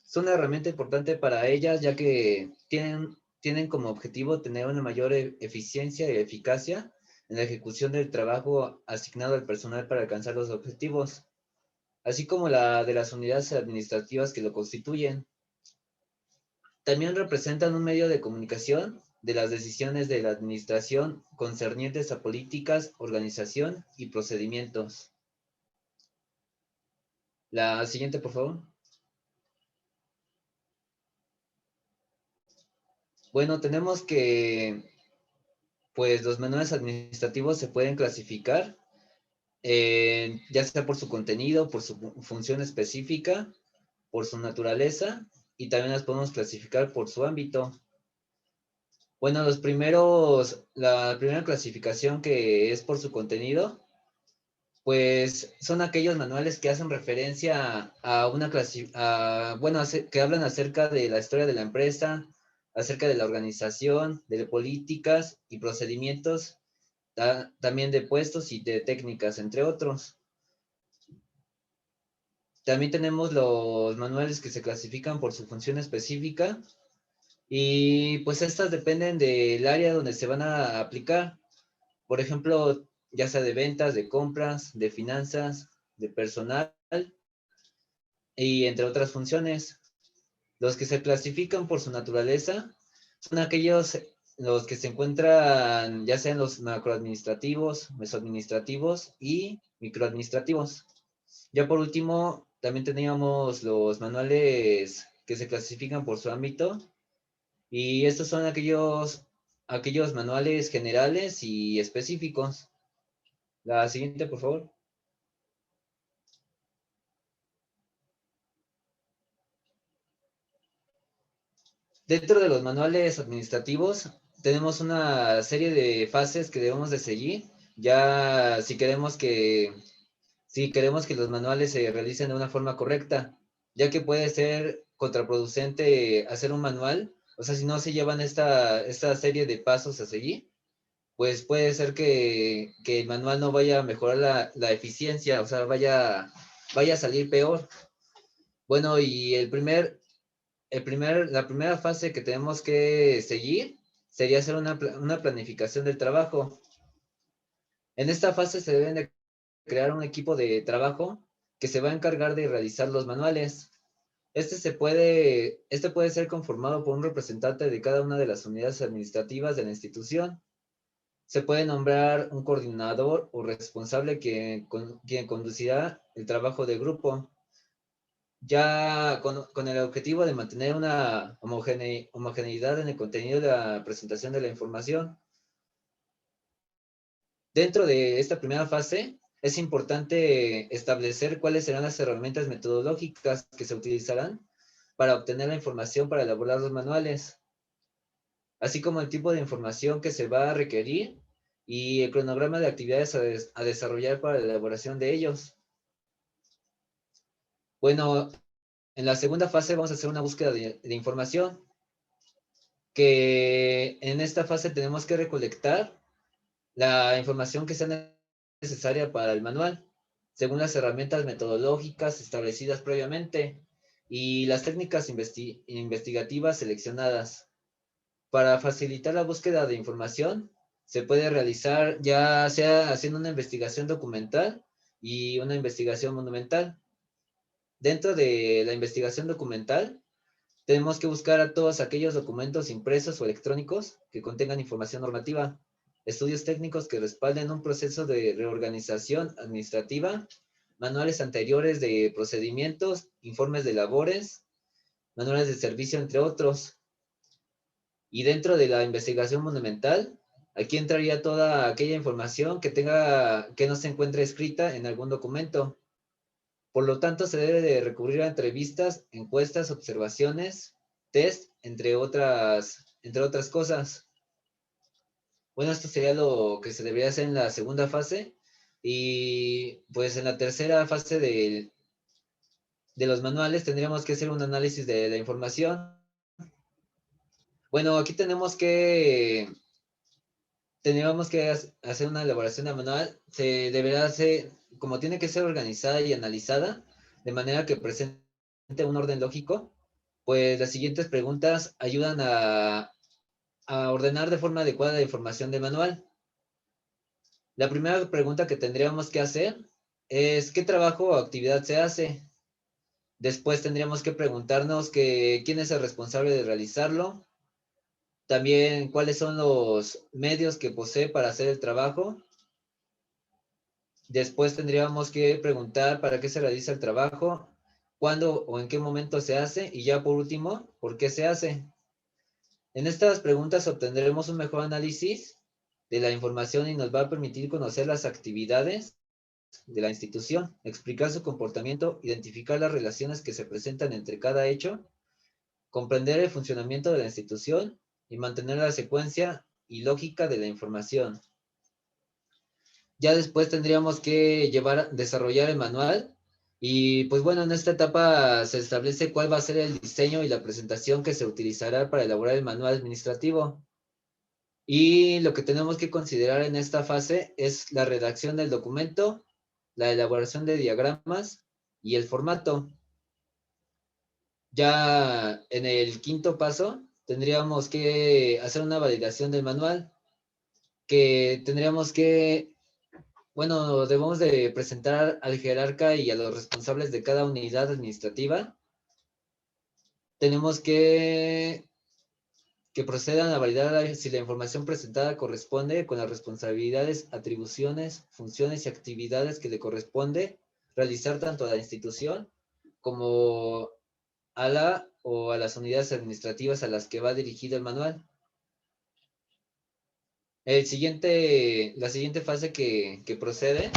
Son una herramienta importante para ellas ya que tienen como objetivo tener una mayor eficiencia y eficacia en la ejecución del trabajo asignado al personal para alcanzar los objetivos, así como la de las unidades administrativas que lo constituyen. También representan un medio de comunicación de las decisiones de la administración concernientes a políticas, organización y procedimientos. La siguiente, por favor. Bueno, tenemos que, pues, los manuales administrativos se pueden clasificar, ya sea por su contenido, por su función específica, por su naturaleza, y también las podemos clasificar por su ámbito. Bueno, la primera clasificación, que es por su contenido, pues son aquellos manuales que hacen referencia que hablan acerca de la historia de la empresa, acerca de la organización, de políticas y procedimientos, también de puestos y de técnicas, entre otros. También tenemos los manuales que se clasifican por su función específica y pues estas dependen del área donde se van a aplicar. Por ejemplo, ya sea de ventas, de compras, de finanzas, de personal y entre otras funciones. Los que se clasifican por su naturaleza son aquellos los que se encuentran ya sean los macroadministrativos, mesoadministrativos y microadministrativos. Ya por último, también teníamos los manuales que se clasifican por su ámbito y estos son aquellos manuales generales y específicos. La siguiente, por favor. Dentro de los manuales administrativos tenemos una serie de fases que debemos de seguir. Ya si queremos que los manuales se realicen de una forma correcta, ya que puede ser contraproducente hacer un manual, o sea, si no se llevan esta serie de pasos a seguir, pues puede ser que el manual no vaya a mejorar la eficiencia, o sea, vaya a salir peor. Bueno, y la primera fase que tenemos que seguir sería hacer una planificación del trabajo. En esta fase se deben de crear un equipo de trabajo que se va a encargar de realizar los manuales. Este puede ser conformado por un representante de cada una de las unidades administrativas de la institución. Se puede nombrar un coordinador o responsable quien conducirá el trabajo de grupo, ya con el objetivo de mantener una homogeneidad en el contenido de la presentación de la información. Dentro de esta primera fase, es importante establecer cuáles serán las herramientas metodológicas que se utilizarán para obtener la información para elaborar los manuales, así como el tipo de información que se va a requerir y el cronograma de actividades a desarrollar para la elaboración de ellos. Bueno, en la segunda fase vamos a hacer una búsqueda de información, que en esta fase tenemos que recolectar la información que sea necesaria para el manual, según las herramientas metodológicas establecidas previamente y las técnicas investigativas seleccionadas. Para facilitar la búsqueda de información, se puede realizar ya sea haciendo una investigación documental y una investigación monumental. Dentro de la investigación documental, tenemos que buscar a todos aquellos documentos impresos o electrónicos que contengan información normativa, estudios técnicos que respalden un proceso de reorganización administrativa, manuales anteriores de procedimientos, informes de labores, manuales de servicio, entre otros. Y dentro de la investigación monumental, aquí entraría toda aquella información que no se encuentre escrita en algún documento. Por lo tanto, se debe de recurrir a entrevistas, encuestas, observaciones, test, entre otras cosas. Bueno, esto sería lo que se debería hacer en la segunda fase. Y pues en la tercera fase de los manuales tendríamos que hacer un análisis de la información. Bueno, aquí tendríamos que hacer una elaboración de manual. Se deberá hacer, como tiene que ser organizada y analizada, de manera que presente un orden lógico, pues las siguientes preguntas ayudan a ordenar de forma adecuada la información del manual. La primera pregunta que tendríamos que hacer es ¿qué trabajo o actividad se hace? Después tendríamos que preguntarnos quién es el responsable de realizarlo. También cuáles son los medios que posee para hacer el trabajo. Después tendríamos que preguntar para qué se realiza el trabajo, cuándo o en qué momento se hace y ya por último, ¿por qué se hace? En estas preguntas obtendremos un mejor análisis de la información y nos va a permitir conocer las actividades de la institución, explicar su comportamiento, identificar las relaciones que se presentan entre cada hecho, comprender el funcionamiento de la institución y mantener la secuencia y lógica de la información. Ya después tendríamos que desarrollar el manual y pues bueno, en esta etapa se establece cuál va a ser el diseño y la presentación que se utilizará para elaborar el manual administrativo. Y lo que tenemos que considerar en esta fase es la redacción del documento, la elaboración de diagramas y el formato. Ya en el quinto paso tendríamos que hacer una validación del manual, que tendríamos que, bueno, debemos de presentar al jerarca y a los responsables de cada unidad administrativa. Tenemos que procedan a validar si la información presentada corresponde con las responsabilidades, atribuciones, funciones y actividades que le corresponde realizar tanto a la institución como a las unidades administrativas a las que va dirigido el manual. La siguiente fase que procede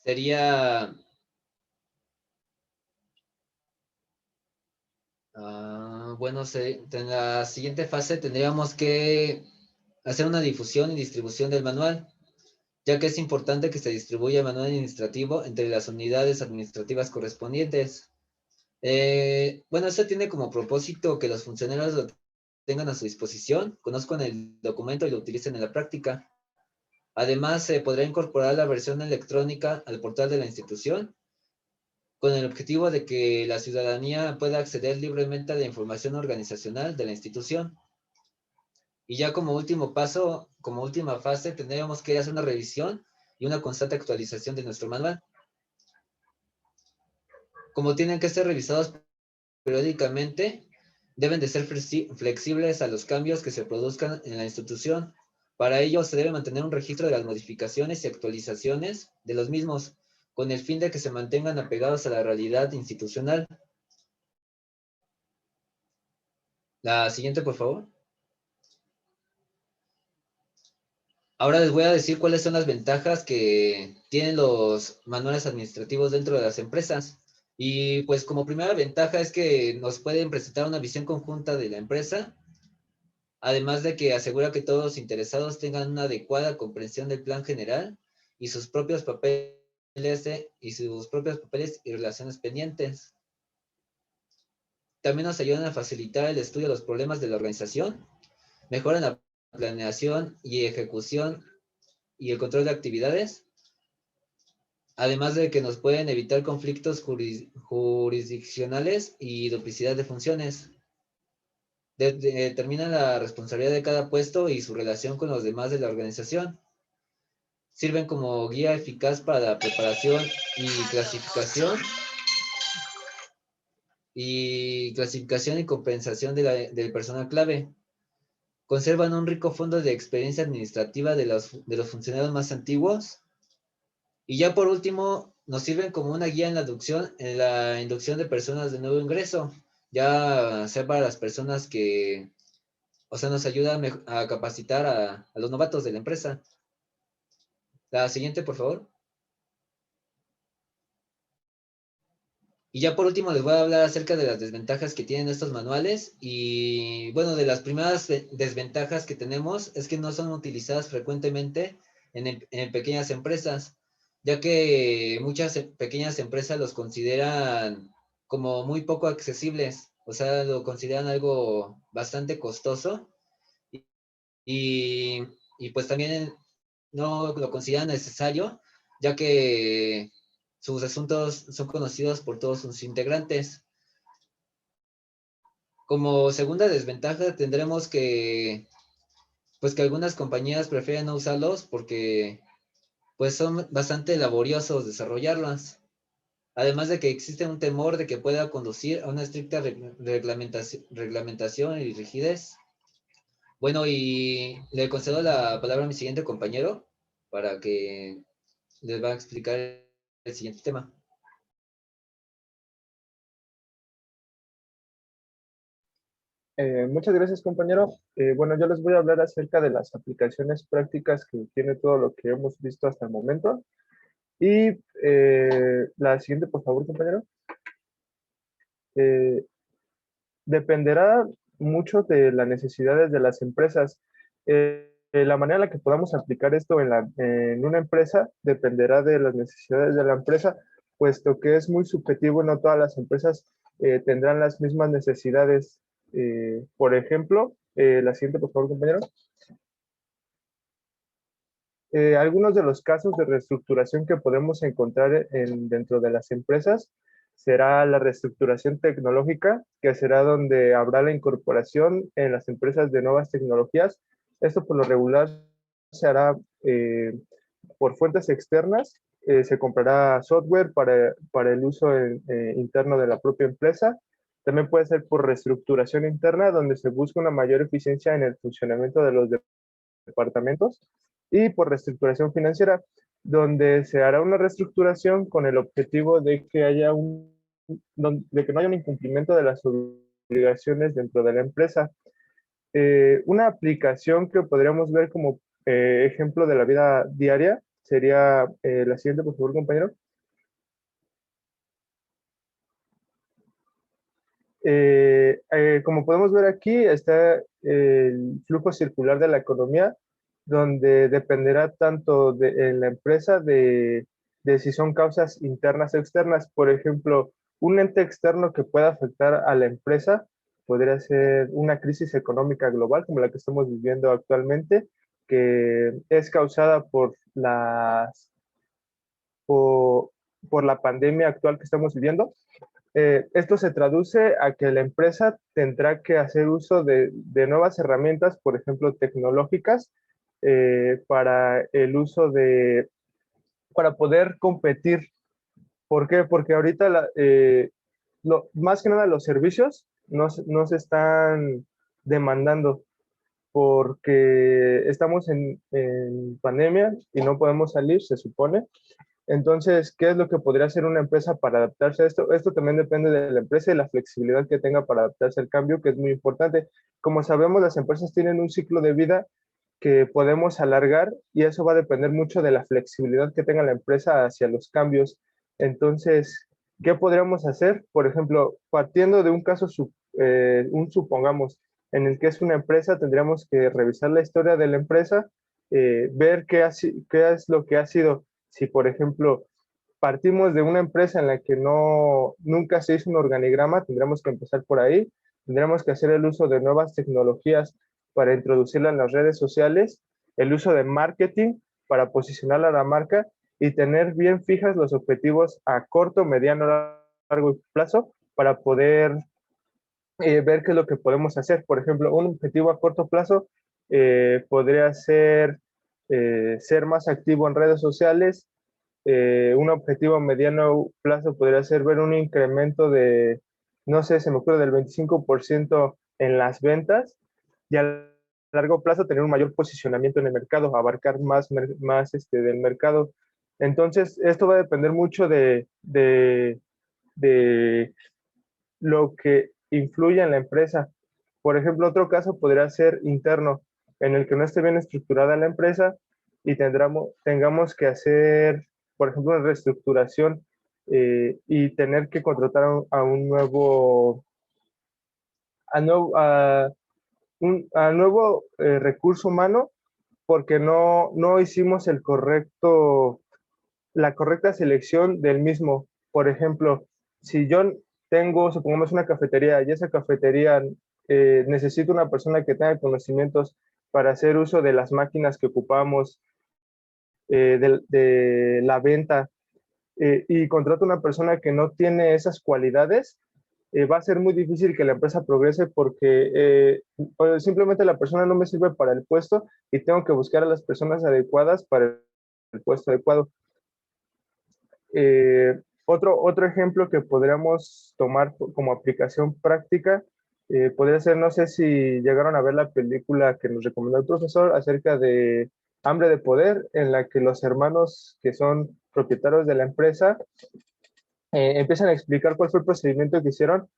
sería en la siguiente fase tendríamos que hacer una difusión y distribución del manual, ya que es importante que se distribuya el manual administrativo entre las unidades administrativas correspondientes. Esto tiene como propósito que los funcionarios lo tengan a su disposición, conozcan el documento y lo utilicen en la práctica. Además, se podrá incorporar la versión electrónica al portal de la institución, con el objetivo de que la ciudadanía pueda acceder libremente a la información organizacional de la institución. Y ya como último paso, como última fase, tendríamos que hacer una revisión y una constante actualización de nuestro manual. Como tienen que ser revisados periódicamente, deben de ser flexibles a los cambios que se produzcan en la institución. Para ello, se debe mantener un registro de las modificaciones y actualizaciones de los mismos, con el fin de que se mantengan apegados a la realidad institucional. La siguiente, por favor. Ahora les voy a decir cuáles son las ventajas que tienen los manuales administrativos dentro de las empresas. Y pues como primera ventaja es que nos pueden presentar una visión conjunta de la empresa, además de que asegura que todos los interesados tengan una adecuada comprensión del plan general y sus propios papeles y relaciones pendientes. También nos ayudan a facilitar el estudio de los problemas de la organización, mejoran la planeación y ejecución y el control de actividades, además de que nos pueden evitar conflictos jurisdiccionales y duplicidad de funciones. Determina la responsabilidad de cada puesto y su relación con los demás de la organización. Sirven como guía eficaz para la preparación y clasificación y compensación del personal clave. Conservan un rico fondo de experiencia administrativa de los funcionarios más antiguos. Y ya por último, nos sirven como una guía en la inducción de personas de nuevo ingreso, ya sea para las personas que, o sea, nos ayuda a capacitar a los novatos de la empresa. La siguiente, por favor. Y ya por último les voy a hablar acerca de las desventajas que tienen estos manuales. Y bueno, de las primeras desventajas que tenemos es que no son utilizadas frecuentemente en pequeñas empresas, ya que muchas pequeñas empresas los consideran como muy poco accesibles, o sea, lo consideran algo bastante costoso y, y pues también no lo consideran necesario, ya que sus asuntos son conocidos por todos sus integrantes. Como segunda desventaja tendremos pues que algunas compañías prefieren no usarlos porque pues son bastante laboriosos desarrollarlas. Además de que existe un temor de que pueda conducir a una estricta reglamentación y rigidez. Bueno, y le concedo la palabra a mi siguiente compañero para que les va a explicar el siguiente tema. Muchas gracias, compañero. Bueno, yo les voy a hablar acerca de las aplicaciones prácticas que tiene todo lo que hemos visto hasta el momento. Y la siguiente, por favor, compañero. Eh, Dependerá mucho de las necesidades de las empresas. La manera en la que podamos aplicar esto en una empresa dependerá de las necesidades de la empresa, puesto que es muy subjetivo, no todas las empresas tendrán las mismas necesidades. Por ejemplo, la siguiente, por favor, compañero. Algunos de los casos de reestructuración que podemos encontrar dentro de las empresas será la reestructuración tecnológica, que será donde habrá la incorporación en las empresas de nuevas tecnologías. Esto por lo regular se hará por fuentes externas. Se comprará software para el uso interno de la propia empresa. También puede ser por reestructuración interna, donde se busca una mayor eficiencia en el funcionamiento de los departamentos, y por reestructuración financiera, donde se hará una reestructuración con el objetivo de que de que no haya un incumplimiento de las obligaciones dentro de la empresa. Una aplicación que podríamos ver como ejemplo de la vida diaria sería la siguiente, por favor, compañero. Como podemos ver aquí, está el flujo circular de la economía, donde dependerá tanto en la empresa de si son causas internas o externas. Por ejemplo, un ente externo que pueda afectar a la empresa podría ser una crisis económica global como la que estamos viviendo actualmente, que es causada por, por la pandemia actual que estamos viviendo. Esto se traduce a que la empresa tendrá que hacer uso de nuevas herramientas, por ejemplo, tecnológicas, para el uso para poder competir. ¿Por qué? Porque ahorita más que nada los servicios no se están demandando porque estamos en pandemia y no podemos salir, se supone. Entonces, ¿qué es lo que podría hacer una empresa para adaptarse a esto? Esto también depende de la empresa y la flexibilidad que tenga para adaptarse al cambio, que es muy importante. Como sabemos, las empresas tienen un ciclo de vida que podemos alargar y eso va a depender mucho de la flexibilidad que tenga la empresa hacia los cambios. Entonces, ¿qué podríamos hacer? Por ejemplo, partiendo de un caso, supongamos, en el que es una empresa, tendríamos que revisar la historia de la empresa, ver qué es lo que ha sido. Si, por ejemplo, partimos de una empresa en la que nunca se hizo un organigrama, tendremos que empezar por ahí, tendremos que hacer el uso de nuevas tecnologías para introducirla en las redes sociales, el uso de marketing para posicionar a la marca y tener bien fijas los objetivos a corto, mediano, largo plazo para poder ver qué es lo que podemos hacer. Por ejemplo, un objetivo a corto plazo podría ser ser más activo en redes sociales. Un objetivo a mediano plazo podría ser ver un incremento de, no sé, se me ocurre del 25% en las ventas, y a largo plazo tener un mayor posicionamiento en el mercado, abarcar más del mercado. Entonces, esto va a depender mucho de lo que influye en la empresa. Por ejemplo, otro caso podría ser interno, en el que no esté bien estructurada la empresa y tengamos que hacer, por ejemplo, una reestructuración y tener que contratar a un nuevo, a nuevo, a nuevo recurso humano, porque no hicimos la correcta selección del mismo. Por ejemplo, si yo tengo, supongamos, una cafetería y esa cafetería necesita una persona que tenga conocimientos para hacer uso de las máquinas que ocupamos, de la venta, y contrato una persona que no tiene esas cualidades, va a ser muy difícil que la empresa progrese porque simplemente la persona no me sirve para el puesto y tengo que buscar a las personas adecuadas para el puesto adecuado. Otro ejemplo que podríamos tomar como aplicación práctica podría ser, no sé si llegaron a ver la película que nos recomendó el profesor acerca de Hambre de Poder, en la que los hermanos que son propietarios de la empresa empiezan a explicar cuál fue el procedimiento que hicieron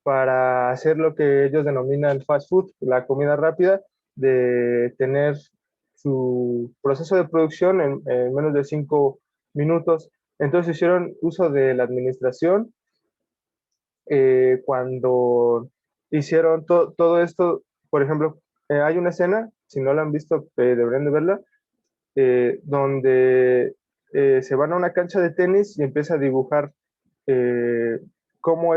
para hacer lo que ellos denominan fast food, la comida rápida, de tener su proceso de producción en menos de 5 minutos. Entonces hicieron uso de la administración cuando hicieron todo esto. Por ejemplo, hay una escena, si no la han visto, deberían de verla, donde se van a una cancha de tenis y empieza a dibujar eh, cómo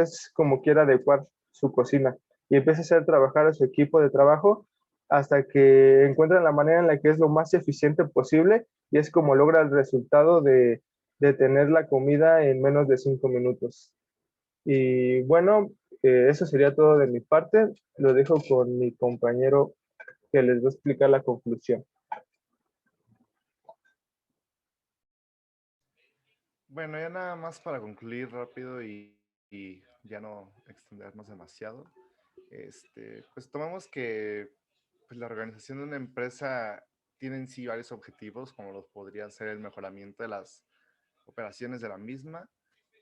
quiera adecuar su cocina. Y empieza a hacer trabajar a su equipo de trabajo hasta que encuentran la manera en la que es lo más eficiente posible, y es como logra el resultado de tener la comida en menos de 5 minutos. Y bueno, eso sería todo de mi parte. Lo dejo con mi compañero que les va a explicar la conclusión. Bueno, ya nada más para concluir rápido y ya no extendernos demasiado. Pues tomamos que pues, la organización de una empresa tiene en sí varios objetivos, como los podría ser el mejoramiento de las operaciones de la misma,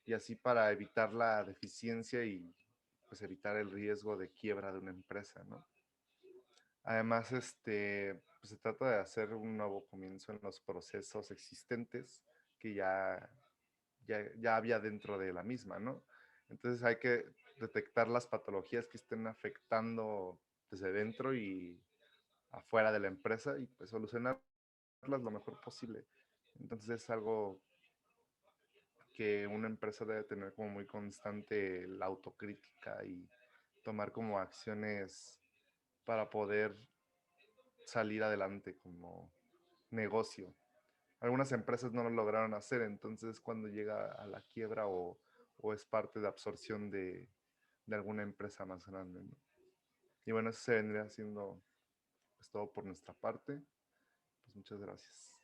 y así para evitar la deficiencia y pues evitar el riesgo de quiebra de una empresa, ¿no? Además, pues, se trata de hacer un nuevo comienzo en los procesos existentes que ya había dentro de la misma, ¿no? Entonces hay que detectar las patologías que estén afectando desde dentro y afuera de la empresa y pues solucionarlas lo mejor posible. Entonces es algo que una empresa debe tener como muy constante la autocrítica y tomar como acciones para poder salir adelante como negocio. Algunas empresas no lo lograron hacer, entonces cuando llega a la quiebra o es parte de absorción de alguna empresa más grande, ¿no? Y bueno, eso se vendría haciendo pues, todo por nuestra parte. Pues muchas gracias.